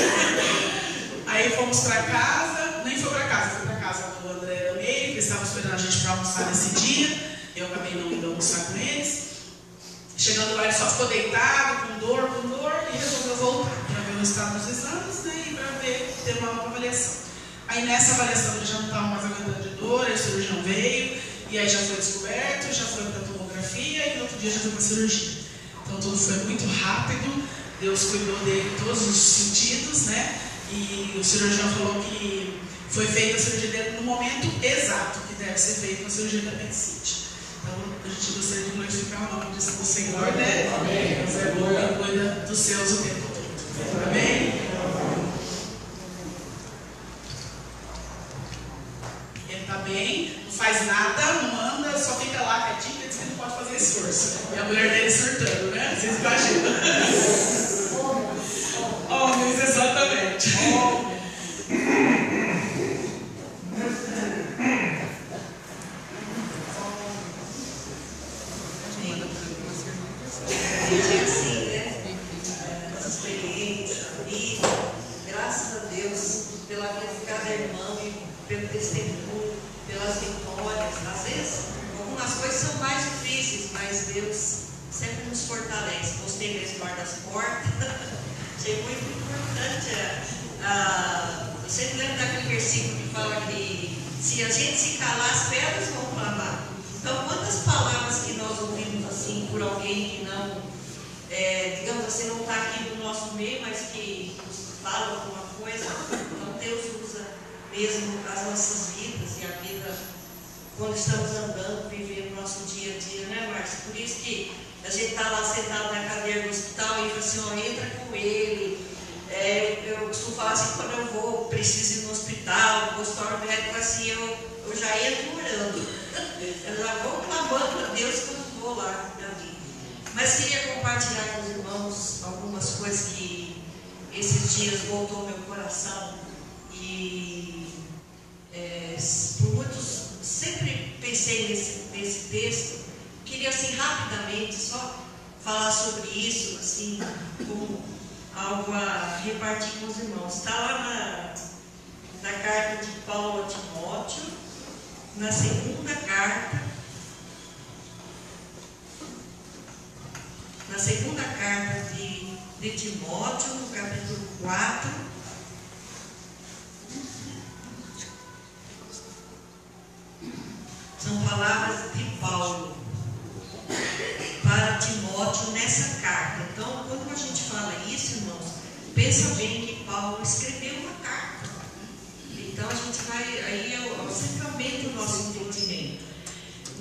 Aí fomos para casa, nem foi para casa, foi para casa do André e da Meire, que eles estavam esperando a gente para almoçar nesse dia, eu acabei não indo almoçar com eles. Chegando lá, ele só ficou deitado, com dor, e resolveu voltar para ver o estado dos exames, né, e para ter uma nova avaliação. Aí nessa avaliação ele já não estava mais aguentando de dor, aí o cirurgião veio, e aí já foi descoberto, já foi para a tomografia, e no outro dia já foi para a cirurgia. Então tudo foi muito rápido, Deus cuidou dele em todos os sentidos, né, e o cirurgião falou que foi feita a cirurgia dele no momento exato que deve ser feita a cirurgia da apendicite. Então, a gente gostaria de glorificar o nome do Senhor, né? Amém. Deus é bom e cuida dos seus o tempo todo. Amém? Ele está bem, não faz nada, não manda, só fica lá quietinho e diz que não pode fazer esforço. E a mulher dele surtando, né? Vocês imaginam? Homens, exatamente. Assim, né? Nossa experiência, e graças a Deus pela vida de cada irmão e pelo testemunho, pelas vitórias. Às vezes, algumas coisas são mais difíceis, mas Deus sempre nos fortalece. Gostei da história das portas, achei muito importante. Eu sempre lembro daquele versículo que fala que se a gente se calar, as pedras vão clamar. Então, quantas palavras que nós ouvimos assim por alguém que não, digamos assim, não está aqui no nosso meio, mas que nos fala alguma coisa, então Deus usa mesmo as nossas vidas e a vida quando estamos andando, vivendo o nosso dia a dia, né, Márcia? Por isso que a gente está lá sentado na cadeira do hospital e fala assim, ó, entra com ele. Eu costumo falar assim, quando eu preciso ir no hospital, no consultório médico, assim, eu já entro orando. Eu já vou clamando a Deus quando vou lá ali. Mas queria compartilhar com os irmãos algumas coisas que esses dias voltou ao meu coração. E por muitos, sempre pensei nesse texto. Queria assim rapidamente só falar sobre isso, assim, como algo a repartir com os irmãos. Está lá na carta de Paulo a Timóteo, na segunda carta, na segunda carta de Timóteo, no capítulo 4. São palavras de Paulo para Timóteo nessa carta. Então, quando a gente fala isso, irmãos, pensa bem que Paulo escreveu uma carta. Então, a gente vai, aí é o centramento do nosso entendimento.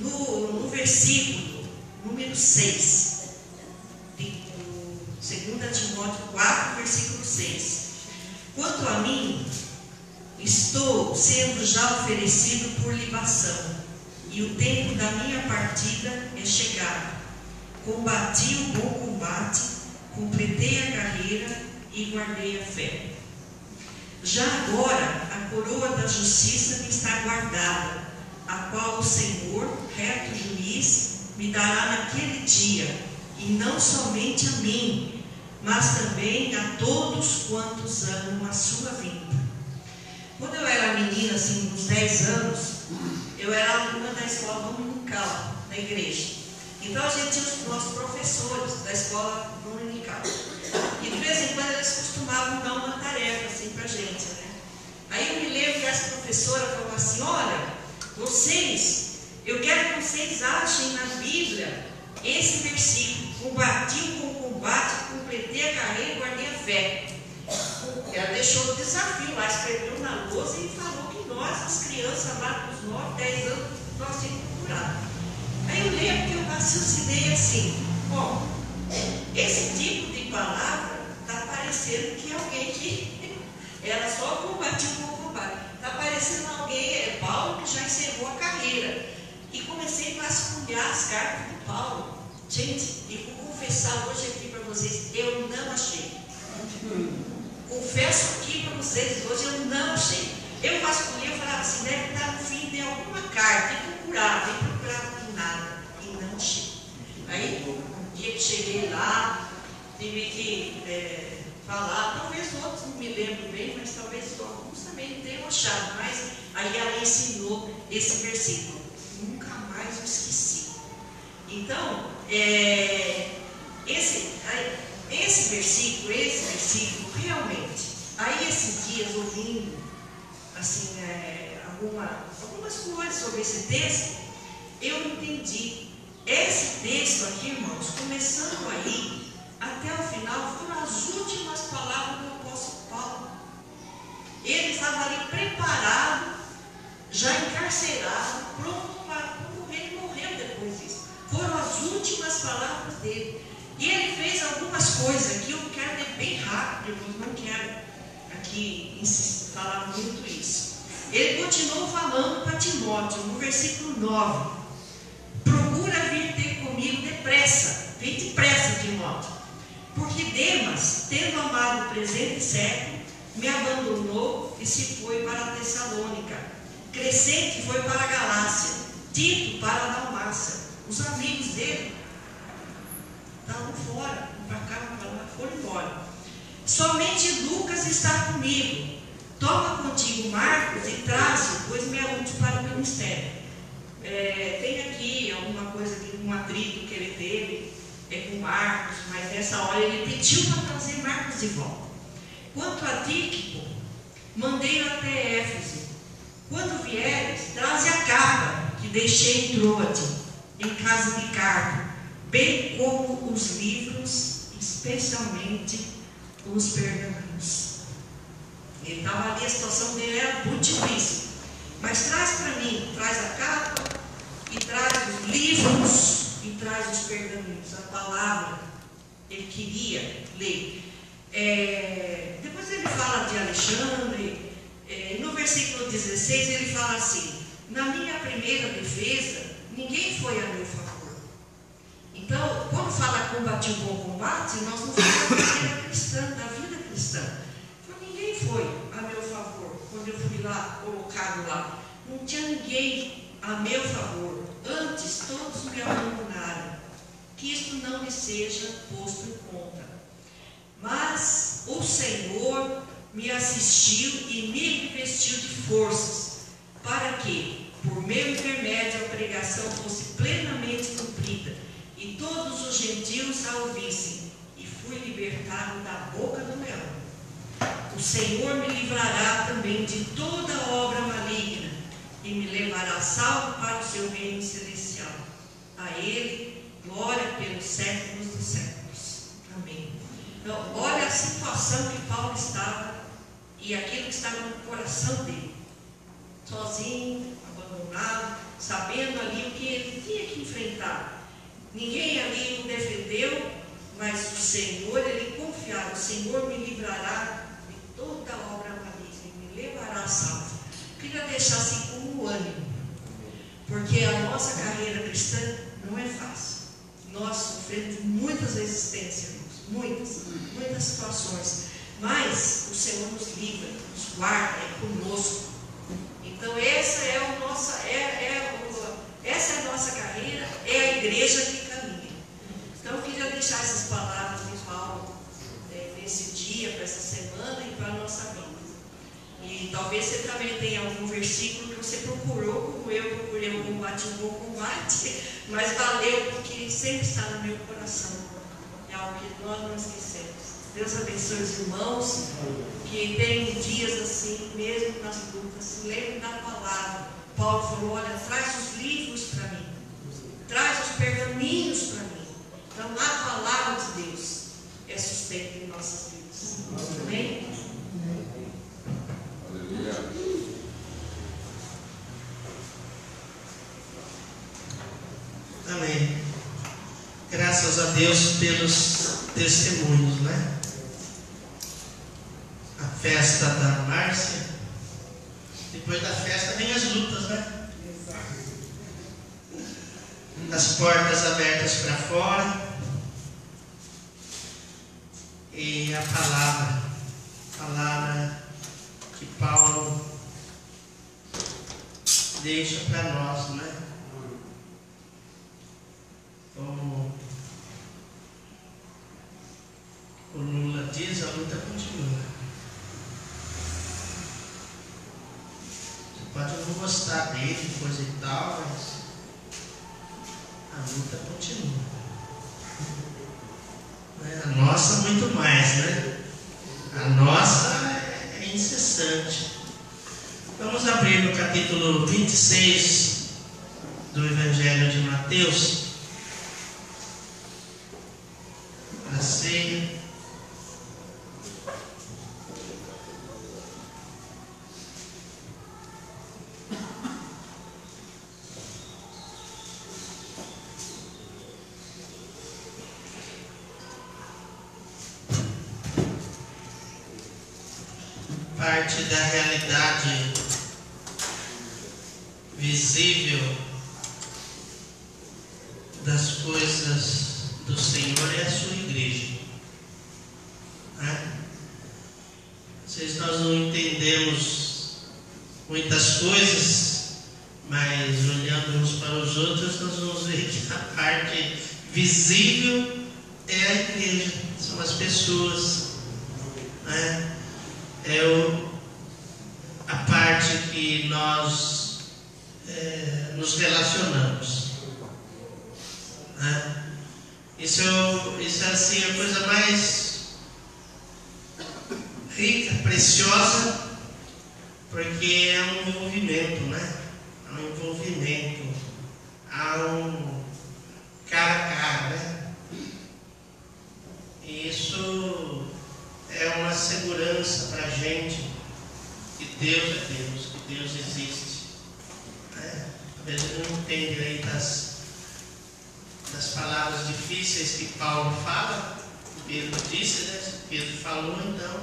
No versículo número 6, de 2 Timóteo 4, versículo 6. Quanto a mim, estou sendo já oferecido por libação, e o tempo da minha partida é chegado. Combati o bom combate, completei a carreira e guardei a fé. Já agora a coroa da justiça me está guardada, a qual o Senhor, reto juiz, me dará naquele dia, e não somente a mim, mas também a todos quantos amam a sua vinda. Quando eu era menina, assim, uns 10 anos, eu era aluna da escola dominical, na igreja. Então a gente tinha os nossos professores da escola dominical. E de vez em quando eles costumavam dar uma tarefa assim pra gente, né? Aí eu me lembro que essa professora falou assim: olha, eu quero que vocês achem na Bíblia esse versículo: combati o bom combate, completei a carreira e guardei a fé. Ela deixou o desafio lá, escreveu na lousa e falou que nós, as crianças lá dos 9, 10 anos, nós tínhamos que procurar. Aí eu lembro que eu raciocinei assim: bom, esse tipo de palavra está parecendo que alguém que era só combater o bom combate. Está parecendo alguém, Paulo, que já encerrou a carreira. E comecei a vasculhar as cartas de Paulo. Gente, e vou confessar hoje aqui para vocês, eu não achei. Confesso aqui para vocês, hoje eu não achei. Eu vasculhei, eu falava assim, deve estar no fim de alguma carta, e procurava em nada, e não achei. Aí, um dia que cheguei lá, tive que falar, talvez outros não me lembro bem, mas talvez alguns também não tenham achado, mas aí ela ensinou esse versículo. Nunca mais eu esqueci. Então, esse versículo, realmente, aí esses dias ouvindo, assim, algumas coisas sobre esse texto, eu entendi. Esse texto aqui, irmãos, começando aí, até o final, foram as últimas palavras do apóstolo Paulo. Ele estava ali preparado, já encarcerado, pronto para morrer, e morreu depois disso. Foram as últimas palavras dele. E ele fez algumas coisas aqui, eu quero ler bem rápido, irmãos, não quero aqui falar muito isso. Ele continuou falando para Timóteo, no versículo 9: procura vir ter comigo depressa, vem depressa, Timóteo, porque Demas, tendo amado o presente século, me abandonou e se foi para a Tessalônica. Crescente foi para a Galácia, Tito para a Dalmácia. Os amigos dele estavam fora, para cá, para lá, foram embora. Somente Lucas está comigo. Toma contigo Marcos e traze-o, pois me é útil para o ministério. Tem aqui alguma coisa, um atrito que ele teve com Marcos, mas nessa hora ele pediu para trazer Marcos de volta. Quanto a Tíquico, mandei-o até Éfeso. Quando vieres, traze a capa que deixei em Troade, em casa de Carpo, bem como os livros, especialmente os pergaminhos. Ele estava ali, a situação dele era muito difícil. Mas traz para mim, traz a capa, e traz os livros, e traz os pergaminhos, a palavra. Ele queria ler. Depois ele fala de Alexandre. No versículo 16 ele fala assim: na minha primeira defesa, ninguém foi a meu favor. Então, quando fala combater o bom combate, nós não falamos da vida cristã, Então, ninguém foi a meu favor. Quando eu fui lá, colocado lá, não tinha ninguém a meu favor. Antes, todos me abandonaram. Que isto não me seja posto em conta. Mas o Senhor me assistiu e me revestiu de forças, para que, por meu intermédio, a pregação fosse plenamente cumprida, e todos os gentios a ouvissem, e fui libertado da boca do leão. O Senhor me livrará também de toda obra maligna, e me levará salvo para o seu reino celestial. A Ele, glória pelos séculos dos séculos. Amém. Então, olha a situação que Paulo estava, e aquilo que estava no coração dele. Sozinho, abandonado, sabendo ali o que ele tinha que enfrentar. Ninguém ali o defendeu, mas o Senhor, ele confiava: o Senhor me livrará de toda obra maligna e me levará a salvo. Queria deixar assim como ânimo, porque a nossa carreira cristã não é fácil. Nós sofremos muitas resistências, muitas situações, mas o Senhor nos livra, nos guarda, é conosco. Então essa é a nossa carreira, é a igreja que caminha. Então eu queria deixar essas palavras de Paulo nesse dia, para essa semana e para a nossa vida. E talvez você também tenha algum versículo que você procurou, como eu procurei um bom combate, mas valeu, porque sempre está no meu coração. É algo que nós não esquecemos. Deus abençoe os irmãos que têm dias assim, mesmo nas lutas, se lembrem da palavra. Paulo falou: olha, traz os livros para mim, traz os pergaminhos para mim. Então a palavra de Deus é sustento em nossas vidas. Amém? Amém. Graças a Deus pelos testemunhos, né? A festa da Márcia. Depois da festa vem as lutas, né? As portas abertas para fora. E a palavra que Paulo deixa para nós, né? Como o Lula diz, a luta continua. Você pode não gostar dele, coisa e tal, mas a luta continua. A nossa muito mais, né? A nossa é incessante. Vamos abrir no capítulo 26 do Evangelho de Mateus. A ceia. Parte da realidade visível das coisas do Senhor é a sua igreja. Às vezes nós não entendemos muitas coisas, mas olhando uns para os outros, nós vamos ver que a parte visível é a igreja, são as pessoas. A parte que nós nos relacionamos. Isso é assim, a coisa mais rica, preciosa, porque é um envolvimento, né? Há um envolvimento, há um cara a cara, né? E isso é uma segurança para a gente que Deus é Deus, que Deus existe. Talvez eu não entenda aí das palavras difíceis que Paulo fala, Pedro disse, né? Pedro falou, então,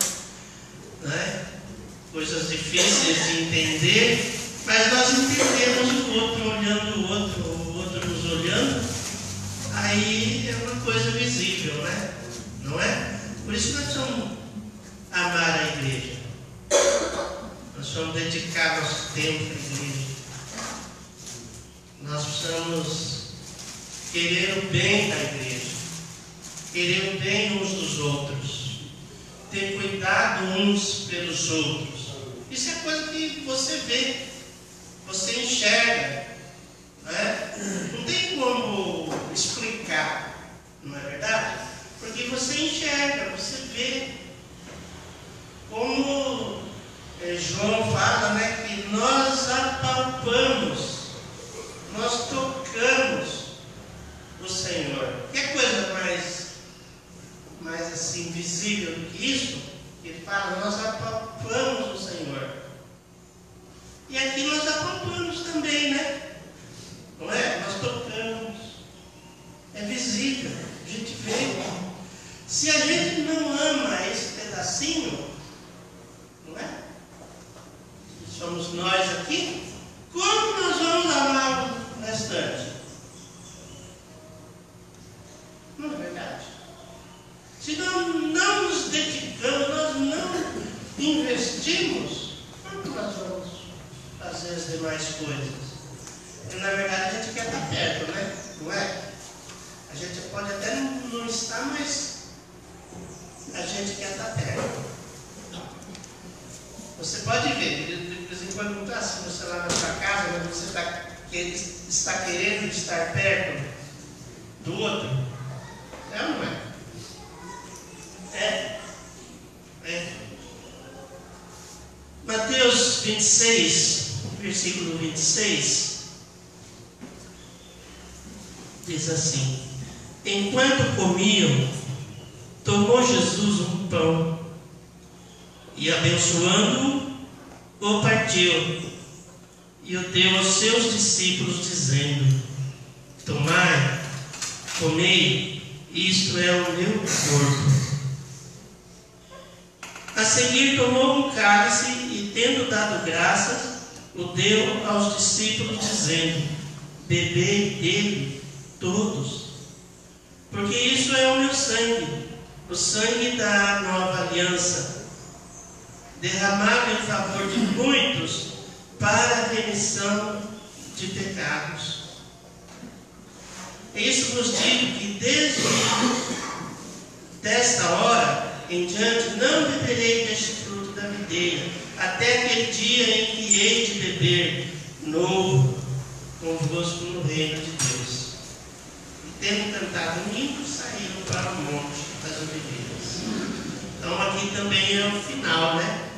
né? Coisas difíceis de entender, mas nós entendemos o outro olhando o outro nos olhando, aí é uma coisa visível, né? Não é? Por isso nós precisamos amar a igreja, nós precisamos dedicar nosso tempo à igreja, nós precisamos querer o bem da igreja, querer o bem uns dos outros, ter cuidado uns pelos outros. Isso é coisa que você vê, você enxerga, né? Não tem como explicar, não é verdade? Porque você enxerga, você vê. Como João fala, né, que nós apalpamos, nós tocamos o Senhor. Que coisa mais assim visível do que isso? Ele fala, nós apalpamos o Senhor. E aqui nós apalpamos também, né? Não é? Nós tocamos. É visível, a gente vê. Se a gente não ama esse pedacinho, não é? Somos nós aqui. Como nós vamos amar o restante? Não é verdade? Se nós não nos dedicamos, nós não investimos, como nós vamos fazer as demais coisas? Porque na verdade a gente quer estar perto, né? Não é? A gente pode até não estar, mas a gente quer estar perto. Você pode ver, de vez em quando não está assim, você lá na sua casa, mas você está querendo estar perto do outro. É ou não é? É. Mateus 26, versículo 26, diz assim: enquanto comiam, tomou Jesus um pão e, abençoando-o, o partiu e o deu aos seus discípulos, dizendo: tomai, comei, isto é o meu corpo. A seguir tomou um cálice e, tendo dado graças, o deu aos discípulos, dizendo: bebei dele todos, porque isso é o meu sangue, o sangue da nova aliança, derramado em favor de muitos para a remissão de pecados. Isso vos digo que desde desta hora em diante não beberei deste fruto da videira, até aquele dia em que hei de beber novo convosco no reino de Deus. E tendo cantado um hino, saíram para o monte das oliveiras. Então aqui também é o final, né?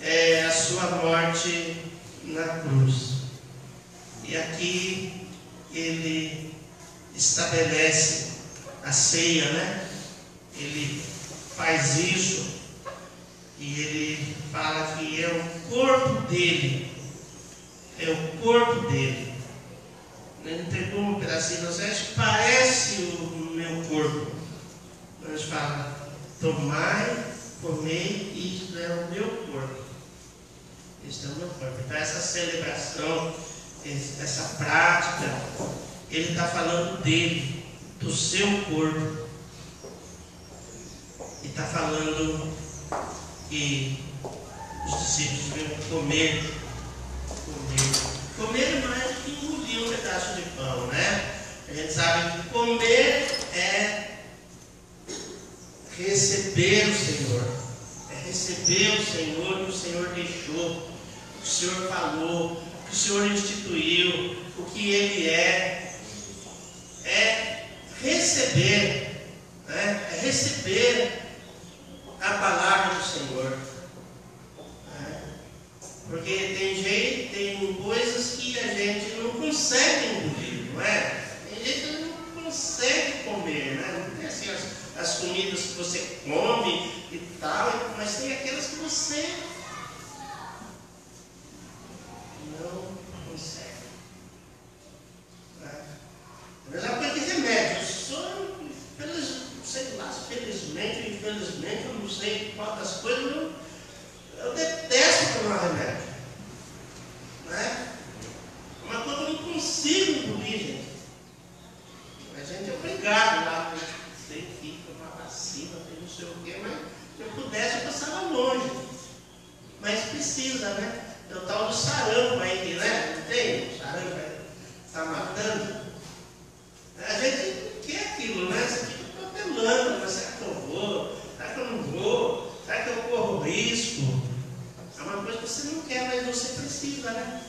É a sua morte na cruz. E aqui ele estabelece a ceia, né? Ele faz isso e ele fala que é o corpo dele. É o corpo dele. Ele entregou um pedacinho das vestes, parece o meu corpo. Mas fala: tomai, comei, isto é o meu corpo. Este é o meu corpo. Então essa celebração, essa prática, ele está falando dele, do seu corpo. E está falando que os discípulos devem comer mais do que engolir um pedaço de pão, né? A gente sabe que comer é receber o Senhor. É receber o Senhor que o Senhor deixou, o que o Senhor falou, o que o Senhor instituiu, o que Ele é. É receber, né? É receber a palavra do Senhor. Porque tem coisas que a gente não consegue engolir, não é? Tem gente que não consegue comer, né? Não tem assim as comidas que você come e tal, mas tem aquelas que você não consegue. A mesma coisa que remédio. Sei lá, felizmente, infelizmente, eu não sei qual das coisas, eu detesto tomar remédio. Né? Uma coisa que eu não consigo engolir, gente. A gente é obrigado lá, tem que tomar vacina, tem não sei o quê, mas se eu pudesse eu passava longe. Mas precisa, né? É o tal do sarampo aí, né? Não tem? O sarampo está matando. A gente quer aquilo, né? Você fica protelando, mas será que eu vou? Será que eu não vou? Será que eu corro risco? É uma coisa que você não quer, mas você precisa, né?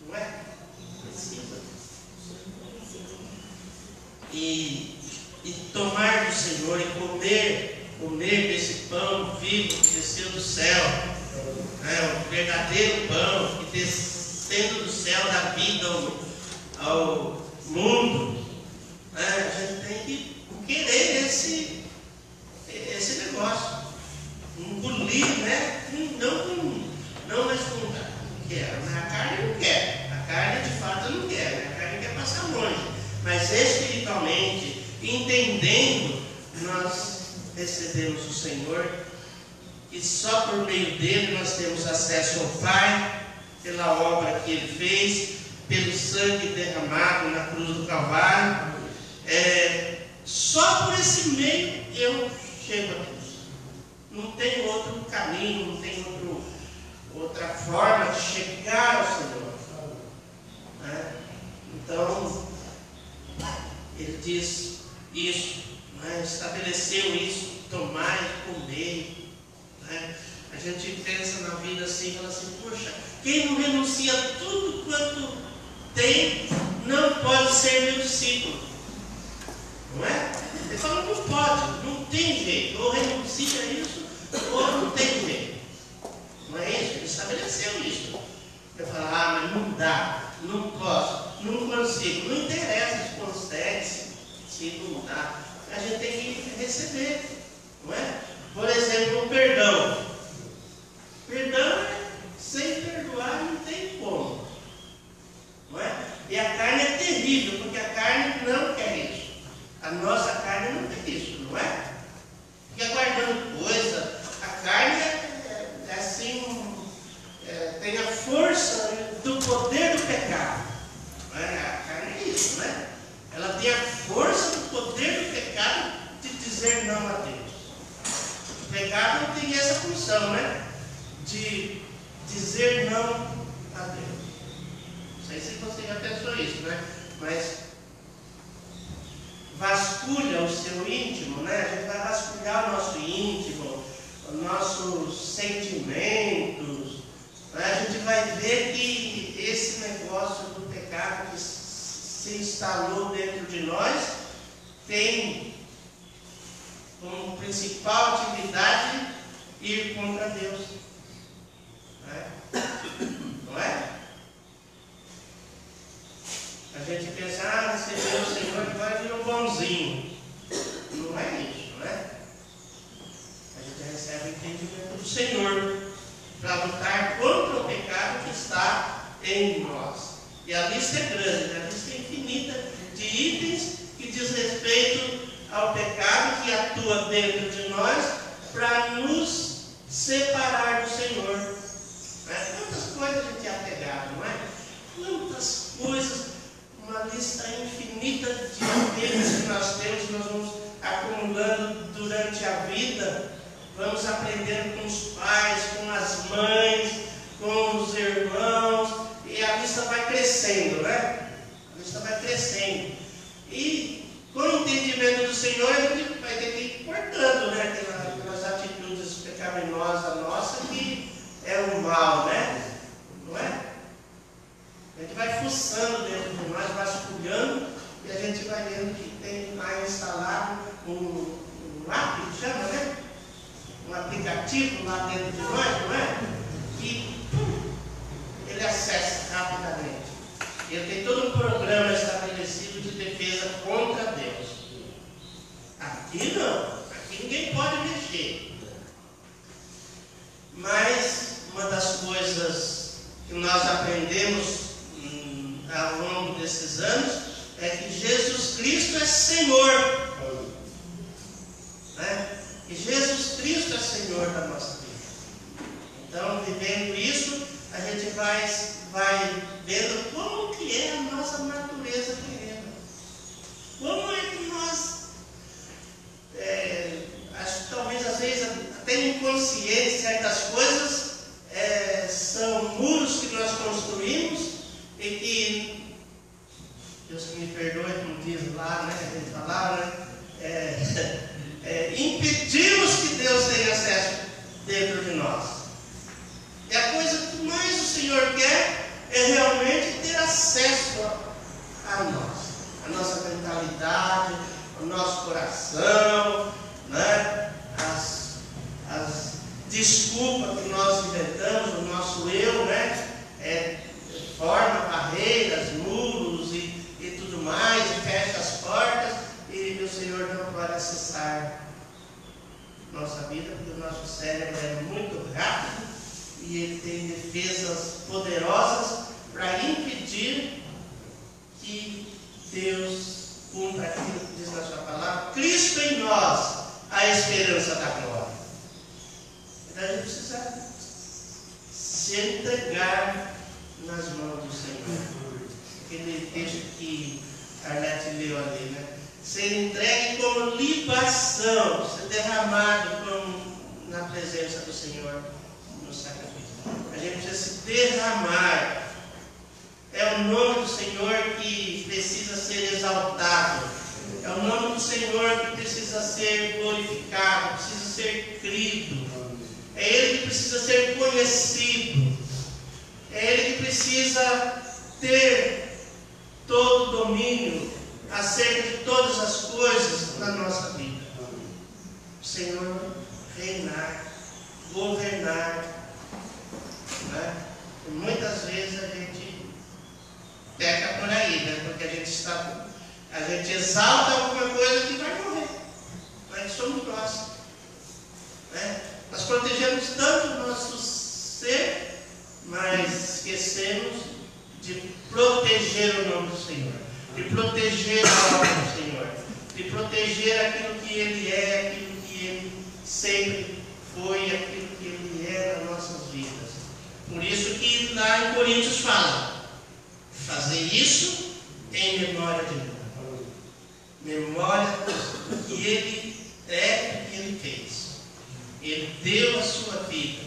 Não é? Precisa. comer desse pão vivo que desceu do céu, o verdadeiro pão que descendo do céu dá vida ao mundo, a gente tem que querer esse negócio, engolir, não mais com quer. A carne não quer, a carne de fato não quer, a carne quer passar longe, mas espiritualmente, entendendo, nós recebemos o Senhor, e só por meio dele nós temos acesso ao Pai, pela obra que ele fez, pelo sangue derramado na cruz do Calvário. Só por esse meio eu chego a Deus. Não tem outro caminho, não tem outra forma de chegar ao Senhor. Então, ele diz isso, estabeleceu isso, tomar e comer. A gente pensa na vida assim, fala assim, poxa, quem não renuncia a tudo quanto tem, não pode ser meu discípulo. Não é? Ele fala, não pode, não tem jeito, ou renuncia a isso, ou não tem jeito. Não é isso? Ele estabeleceu isso. Ele fala, mas não dá, não posso, não consigo, não interessa se consegue, se não dá. A gente tem que receber, não é? Por exemplo, o perdão. Perdão, sem perdoar não tem como. Não é? E a carne é terrível, porque a carne não quer isso. A nossa carne não quer isso, não é? Fica guardando coisa. A carne é assim, tem a força do poder do pecado. Não é? A carne é isso, não é? Ela tem a força do poder do pecado de dizer não a Deus. O pecado não tem essa função, né? De dizer não a Deus. Não sei se você já pensou isso, né? Mas vasculha o seu íntimo, né? A gente vai vasculhar o nosso íntimo, os nossos sentimentos. Né? A gente vai ver que esse negócio do pecado que se instalou dentro de nós tem como principal atividade ir contra Deus. Não é? A gente pensa, recebeu o Senhor e vai vir um bonzinho. Não é isso, não é? A gente recebe o entendimento do Senhor para lutar contra o pecado que está em nós. E a lista é grande, a lista é infinita de itens que diz respeito ao pecado que atua dentro de nós para nos separar do Senhor. Quantas coisas a gente é apegado, não é? Quantas coisas, uma lista infinita de apegos que nós temos, nós vamos acumulando durante a vida, vamos aprendendo com os pais, com as mães, com os irmãos, e a lista vai crescendo, né? A lista vai crescendo. E com o entendimento do Senhor, a gente vai ter que ir cortando, né? Aquelas atitudes pecaminosas nossas que é o mal, né? Não é? A gente vai fuçando dentro de nós, vasculhando, e a gente vai vendo que tem lá instalado um app, chama, né? Um aplicativo lá dentro de nós, não é? Que ele acessa rapidamente. Ele tem todo um programa estabelecido de defesa contra Deus. Aqui não, aqui ninguém pode mexer. Mas uma das coisas que nós aprendemos ao longo desses anos é que Jesus Cristo é Senhor. E Jesus Cristo é Senhor da nossa vida. Então, vivendo isso, a gente vai vendo como que é a nossa natureza terrena. Como é que nós, acho que talvez às vezes até inconscientes, certas coisas são muros que nós construímos e que, Deus que me perdoe, como diz lá, né? A gente falava, né? Impedimos que Deus tenha acesso dentro de nós. E a coisa que mais o Senhor quer é realmente ter acesso a nós, a nossa mentalidade, o nosso coração, né? desculpa que nós inventamos, o nosso eu, né? Forma barreiras, muros e tudo mais, e fecha as portas, e o Senhor não pode acessar nossa vida, porque o nosso cérebro é muito rápido e ele tem defesas poderosas para impedir que Deus cumpra aquilo que diz na sua palavra. Cristo em nós, a esperança da glória. Então a gente precisa se entregar nas mãos do Senhor. Aquele texto que a Arlete leu ali, né? Ser entregue como libação, ser derramado na presença do Senhor no sacrifício. A gente precisa se derramar. É o nome do Senhor que precisa ser exaltado. É o nome do Senhor que precisa ser glorificado, precisa ser crido. É Ele que precisa ser conhecido. É Ele que precisa ter todo o domínio acerca de todas as coisas na nossa vida. O Senhor reinar, governar. Né? E muitas vezes a gente peca por aí, né? Porque a gente exalta alguma coisa que vai morrer. Mas somos nós. Né? Nós protegemos tanto o nosso ser, mas esquecemos de proteger o nome do Senhor, de proteger a obra do Senhor, de proteger aquilo que Ele é, aquilo que Ele sempre foi, aquilo que Ele é nas nossas vidas. Por isso que lá em Coríntios fala, fazer isso em memória de mim. Memória do que Ele é, que Ele fez. Ele deu a sua vida.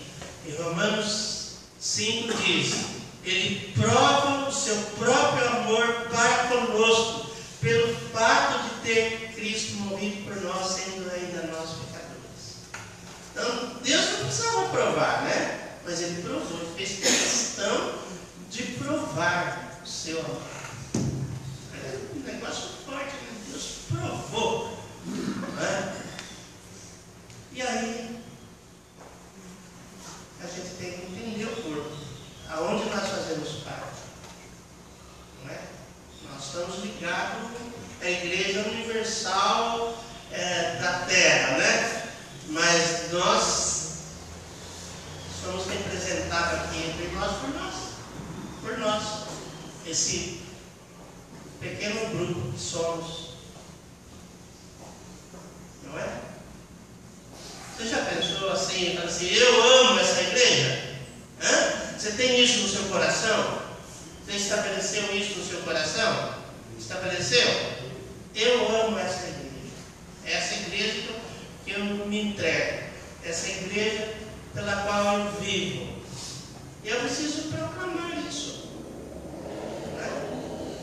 Em Romanos 5 diz, Ele prova o seu próprio amor para conosco, pelo fato de ter Cristo morrido por nós, sendo ainda nós pecadores. Então, Deus não precisava provar, né? Mas Ele provou, Ele fez questão de provar o seu amor. É um negócio forte, né? Deus provou. Né? E aí, a gente tem que entender o corpo, aonde nós fazemos parte. Não é? Nós estamos ligados à Igreja Universal da Terra, né? Mas nós somos representados aqui entre nós por nós. Esse pequeno grupo que somos. Não é? Você já pensou assim, fala assim, eu amo essa igreja? Hã? Você tem isso no seu coração? Você estabeleceu isso no seu coração? Estabeleceu? Eu amo essa igreja. Essa igreja que eu me entrego. Essa igreja pela qual eu vivo. E eu preciso proclamar isso.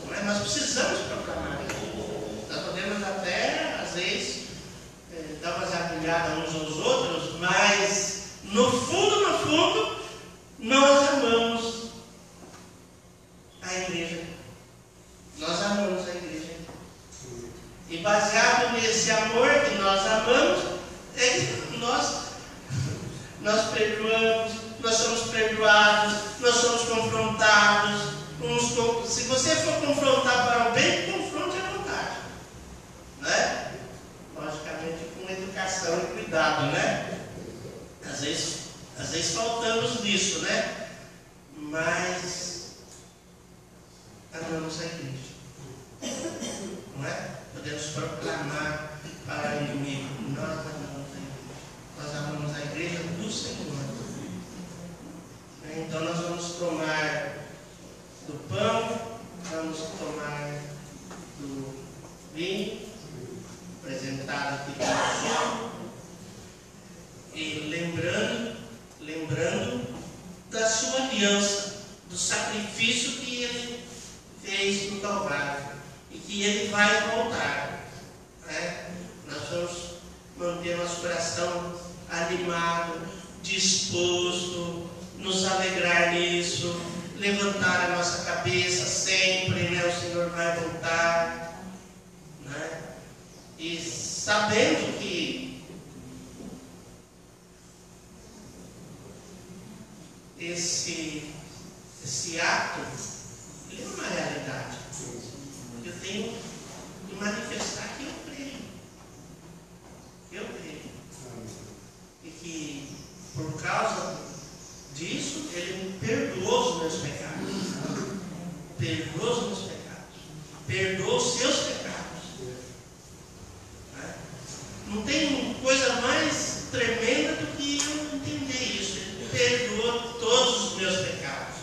Não é? Nós precisamos proclamar isso. Nós podemos até, às vezes, dar umas agulhadas uns aos outros, mas no fundo, nós amamos a igreja. Nós amamos a igreja. E baseado nesse amor que nós amamos, é que nós perdoamos, nós somos perdoados, nós somos confrontados. Se você for confrontar para o bem, confronte à vontade. Né? Logicamente com educação e cuidado, né? Às vezes faltamos nisso, né? Mas amamos a igreja. Não é? Podemos proclamar para o inimigo. Nós amamos a igreja. Nós amamos a igreja do Senhor. Então nós vamos tomar do pão, vamos tomar do vinho, apresentado aqui para o Senhor. E lembrando da sua aliança, do sacrifício que Ele fez no Calvário e que Ele vai voltar. Né? Nós vamos manter nosso coração animado, disposto, nos alegrar nisso, levantar a nossa cabeça sempre, né? O Senhor vai voltar, né? E sabendo que esse ato, ele é uma realidade. Eu tenho que manifestar que eu creio. Eu creio. E que, por causa disso, ele me perdoou os meus pecados. Perdoou os meus pecados. Perdoou os seus pecados. Não tem coisa mais tremenda do que eu entender isso. Ele perdoou todos os meus pecados.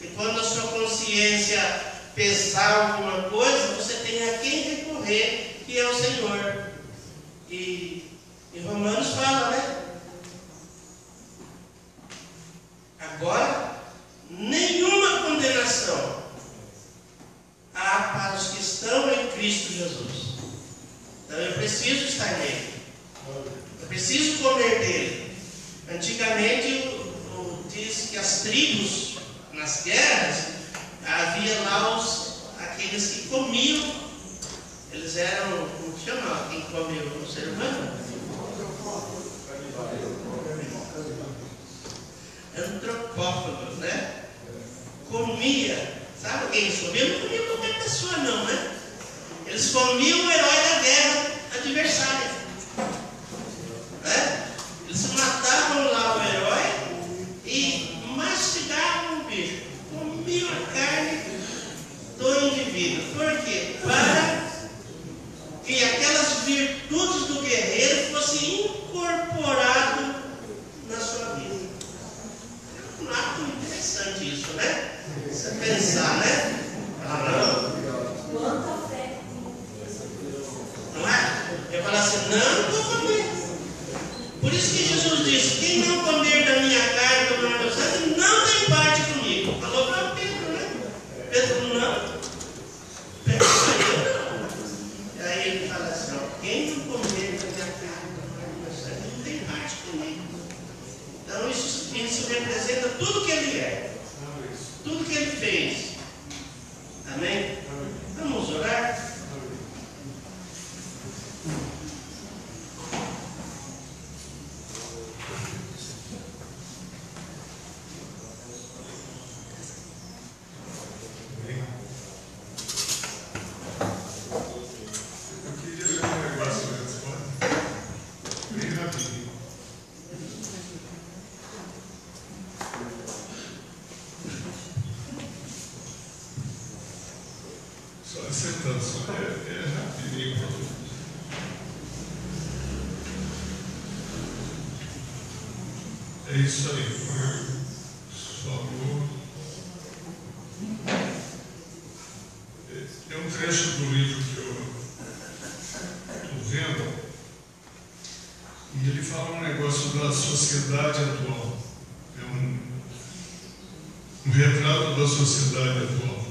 E quando a sua consciência pesar alguma coisa, você tem a quem recorrer, que é o Senhor. E Romanos fala, né? Agora, nenhuma condenação há para os que estão em Cristo Jesus. Então eu preciso estar nele. Eu preciso comer dele. Antigamente diz que as tribos nas guerras havia lá aqueles que comiam. Eles eram, como chama quem come o ser humano? Antropófagos, né? Comia. Sabe quem eles comiam? Não comia qualquer pessoa não, né? Eles comiam o herói da guerra adversária. Né? Eles matavam lá o herói e mastigavam o bicho. Comiam a carne do indivíduo. Por quê? Para que aquelas virtudes do guerreiro fossem incorporadas na sua vida. É um ato interessante isso, né? Você pensar, né? Quanta fé. Não é? Eu falo assim, não vou comer. Por isso que Jesus disse, quem não comer da minha carne, comer do meu sangue, não tem parte comigo. Falou para Pedro, né? Pedro não. Pedro não. E aí ele fala assim, ó, quem não comer da minha carne, comer do meu sangue, não tem parte comigo. Então isso representa tudo que ele é. Tudo que ele fez. Amém? Vamos orar? É isso aí, falou. É um trecho do livro que eu estou vendo, e ele fala um negócio da sociedade atual. É um retrato da sociedade atual,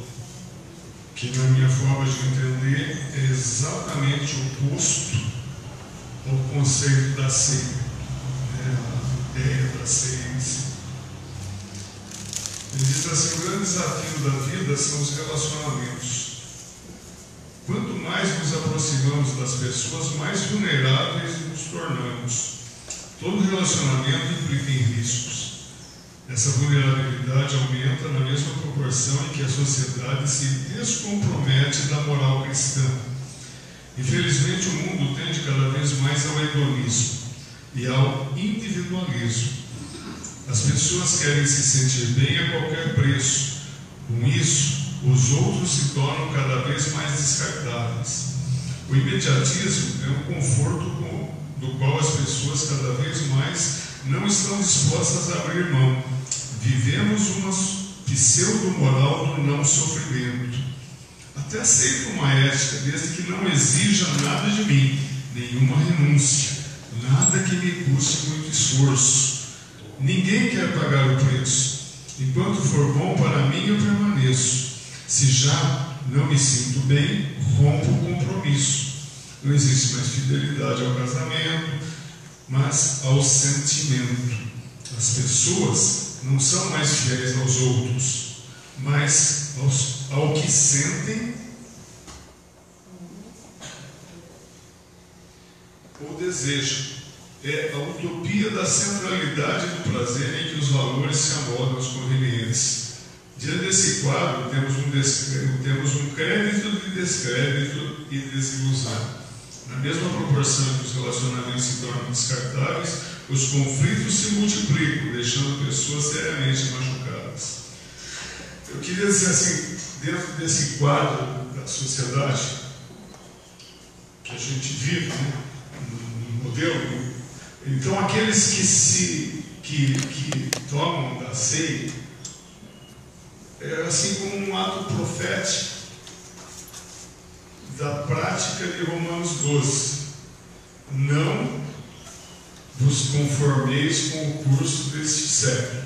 que na minha forma de entender é exatamente oposto ao conceito da ceia. Ideia da ciência. Ele diz assim, o grande desafio da vida são os relacionamentos. Quanto mais nos aproximamos das pessoas, mais vulneráveis nos tornamos. Todo relacionamento implica em riscos. Essa vulnerabilidade aumenta na mesma proporção em que a sociedade se descompromete da moral cristã. Infelizmente, o mundo tende cada vez mais ao hedonismo e ao individualismo. As pessoas querem se sentir bem a qualquer preço. Com isso, os outros se tornam cada vez mais descartáveis. O imediatismo é um conforto do qual as pessoas cada vez mais não estão dispostas a abrir mão. Vivemos uma pseudo-moral do não sofrimento. Até aceito uma ética, desde que não exija nada de mim, nenhuma renúncia. Nada que me custe muito esforço. Ninguém quer pagar o preço. Enquanto for bom para mim, eu permaneço. Se já não me sinto bem, rompo o compromisso. Não existe mais fidelidade ao casamento, mas ao sentimento. As pessoas não são mais fiéis aos outros, mas ao que sentem ou desejam. é a utopia da centralidade do prazer em que os valores se amoldam aos convenientes. Diante desse quadro, temos um crédito de descrédito e desilusão. Na mesma proporção que os relacionamentos se tornam descartáveis, os conflitos se multiplicam, deixando pessoas seriamente machucadas. Eu queria dizer assim, dentro desse quadro da sociedade que a gente vive, né, no modelo, então aqueles que tomam da ceia é assim como um ato profético da prática de Romanos 12. Não vos conformeis com o curso deste século.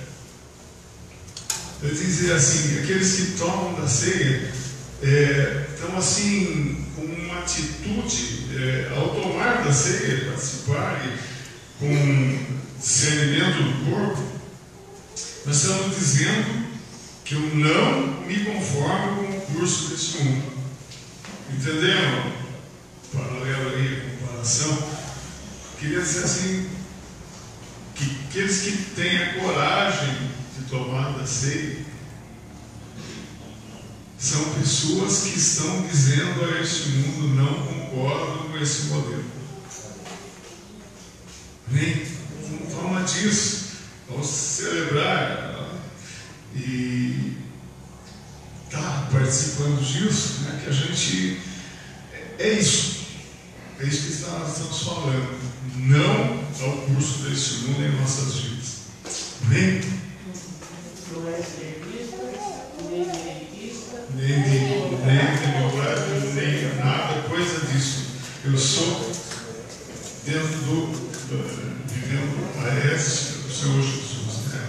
Eu dizer assim, aqueles que tomam da ceia estão assim com uma atitude ao tomar da ceia, participarem com discernimento do corpo. Nós estamos dizendo que eu não me conformo com o curso deste mundo. Entendeu? Paralelo aí, comparação. Queria dizer assim, que aqueles que têm a coragem de tomar da ceia são pessoas que estão dizendo a este mundo: não concordo com esse modelo. Nem não toma disso. Vamos celebrar e estar participando disso, né? Que a gente é isso que nós estamos falando. Não ao curso deste mundo em nossas vidas. Amém? Não é serviço, nem direitista, Nem democrático, nem nada, coisa disso. Eu sou dentro vivendo a ética do Senhor Jesus, né?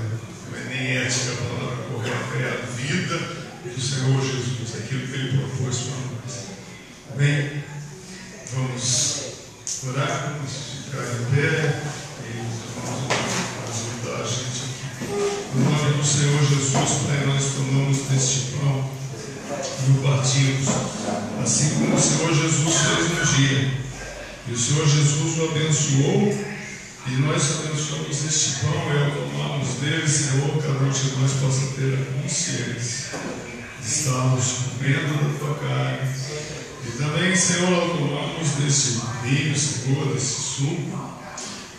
Não é nem ética, a palavra correta, é a vida do Senhor Jesus, aquilo que Ele propôs para nós. Amém? Vamos orar, vamos ficar em pé e vamos ajudar a gente aqui. No nome do Senhor Jesus, Pai, nós tomamos deste pão e o partimos, assim como o Senhor Jesus fez no dia. E o Senhor Jesus o abençoou, e nós abençoamos este pão e ao tomarmos dele, Senhor, cada um de nós possa ter a consciência de estarmos comendo da tua carne. E também, Senhor, ao tomarmos desse vinho, Senhor, desse suco,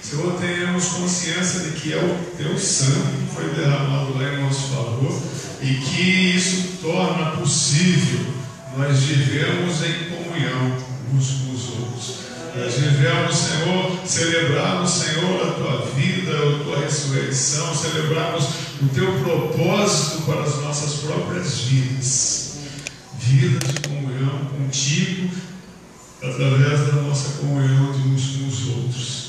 Senhor, tenhamos consciência de que é o teu sangue que foi derramado lá em nosso favor e que isso torna possível nós vivemos em comunhão uns com os outros. Nós vivemos, Senhor, celebrarmos, Senhor, a tua vida, a tua ressurreição, celebrarmos o teu propósito para as nossas próprias vidas. Vida de comunhão contigo, através da nossa comunhão de uns com os outros.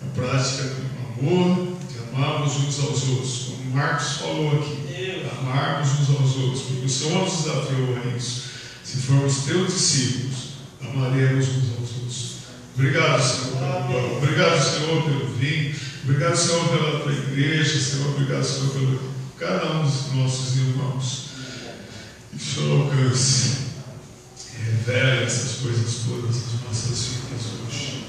A prática do amor, de amarmos uns aos outros, como Marcos falou aqui, amarmos uns aos outros, porque o Senhor nos desafiou a isso. Se formos teus discípulos, amaremos uns aos outros. Obrigado, Senhor, pelo pão. Obrigado, Senhor, pelo vinho. Obrigado, Senhor, pela tua igreja. Senhor, obrigado, Senhor, pelo cada um dos nossos irmãos. Que o Senhor alcance e revele essas coisas todas nas nossas vidas hoje.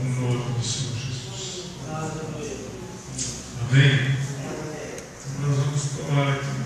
No nome do Senhor Jesus. Amém? Nós vamos tomar aqui.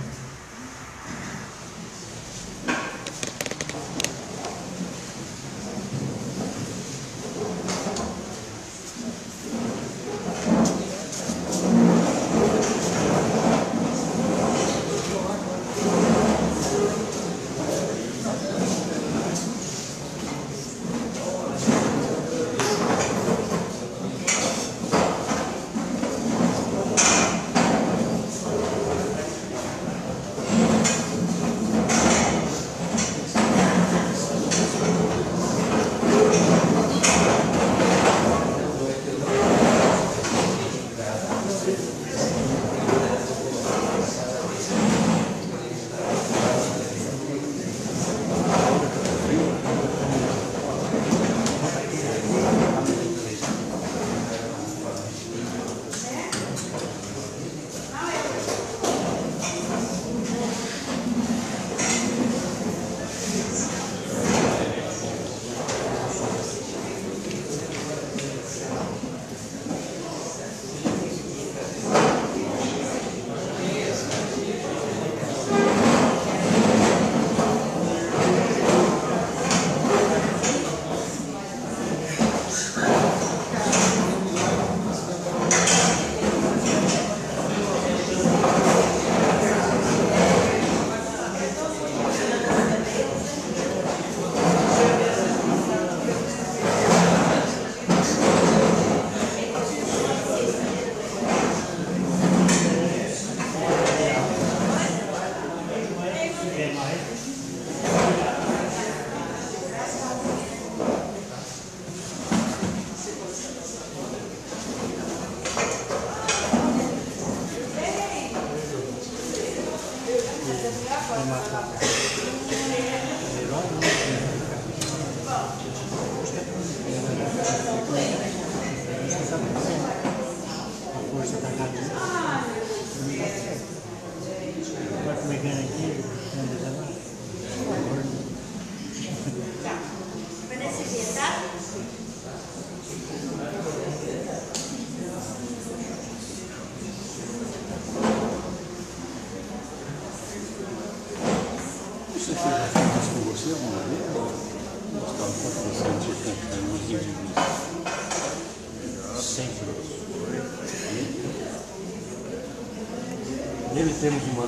Nele temos uma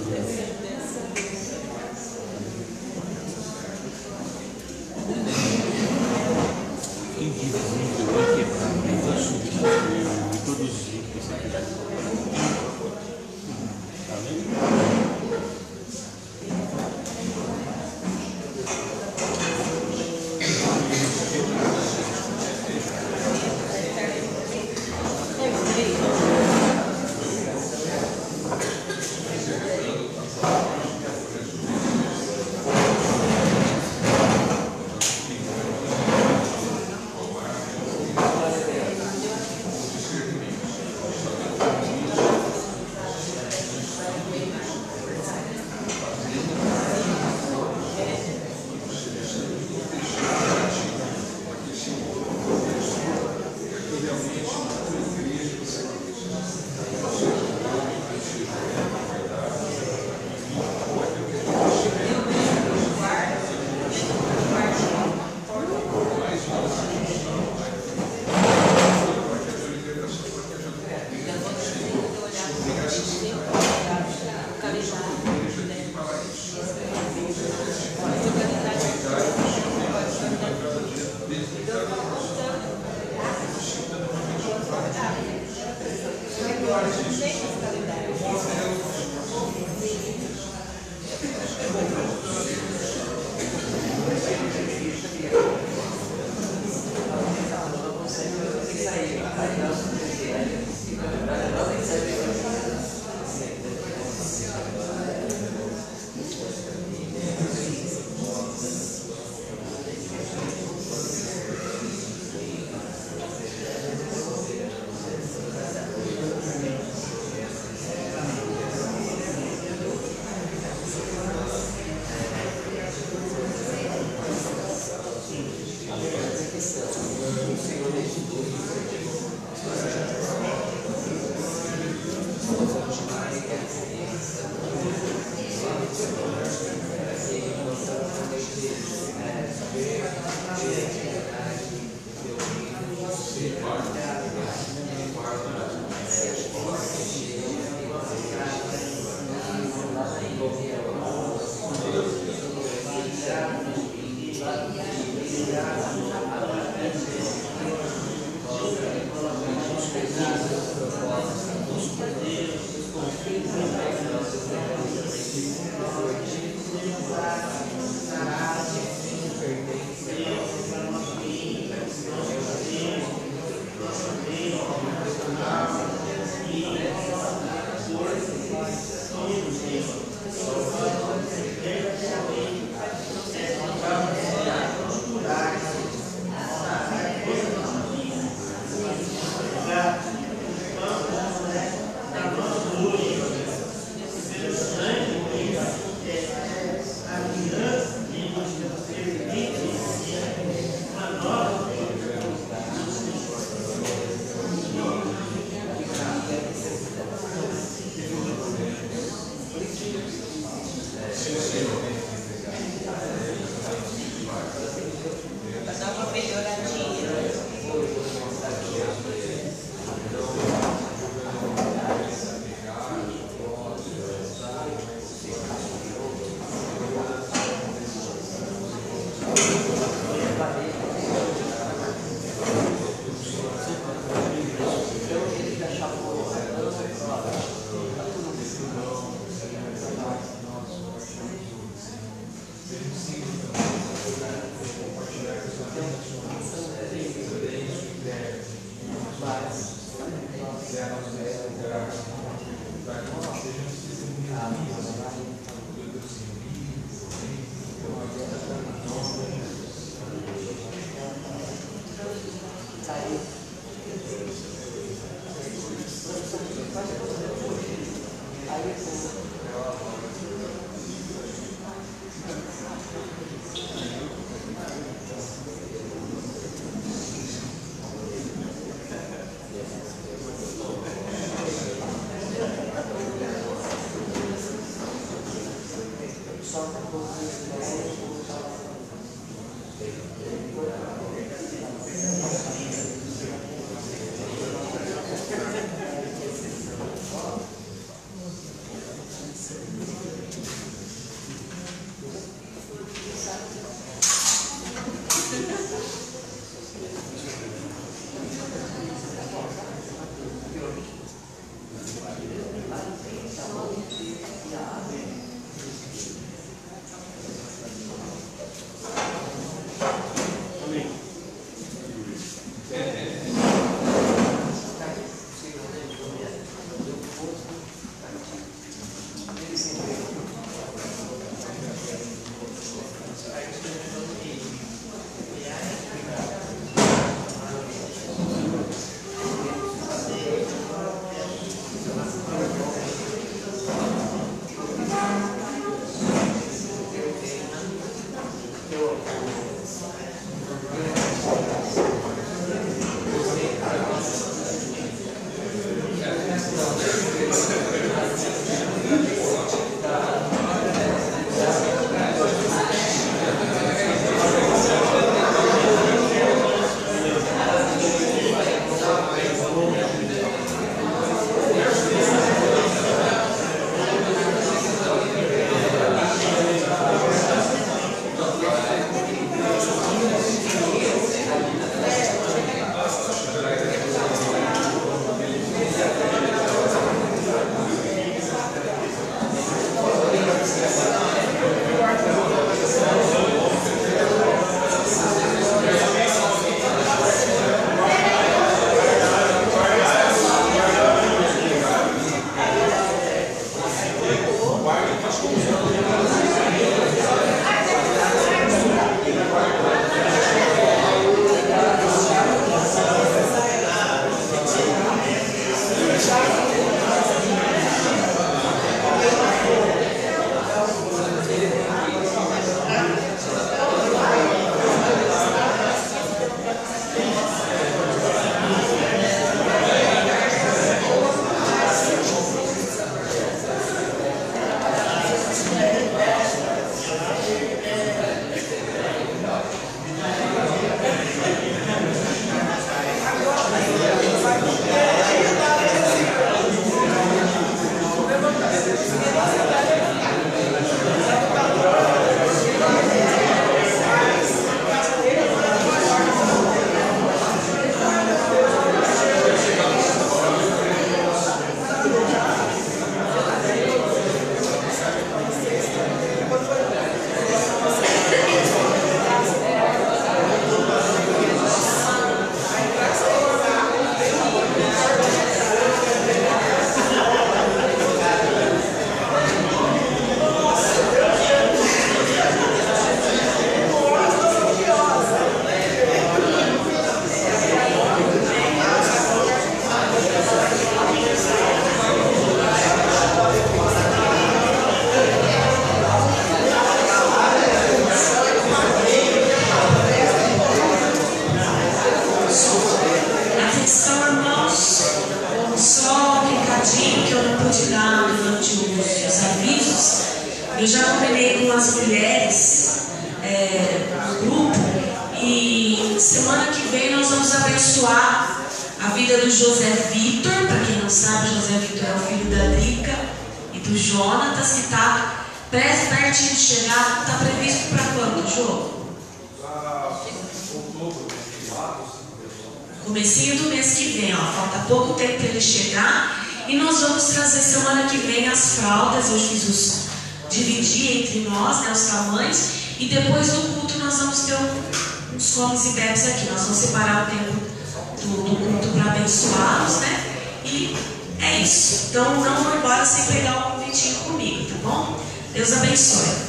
indivisível, inquebrável, insubstituível e todos os que se quiser. Eu já combinei com as mulheres do grupo e semana que vem nós vamos abençoar a vida do José Vitor. Para quem não sabe, José Vitor é o filho da Drica e do Jonatas, que está pertinho de chegar. Está previsto para quando o jogo? Comecinho do mês que vem, ó, falta pouco tempo para ele chegar. E nós vamos trazer semana que vem as fraldas. Eu fiz dividir entre nós, né, os tamanhos. E depois do culto nós vamos ter uns comes e bebes aqui. Nós vamos separar o tempo do culto para abençoá-los, né? E é isso. Então não vou embora sem pegar o convitinho comigo, tá bom? Deus abençoe.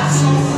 Pode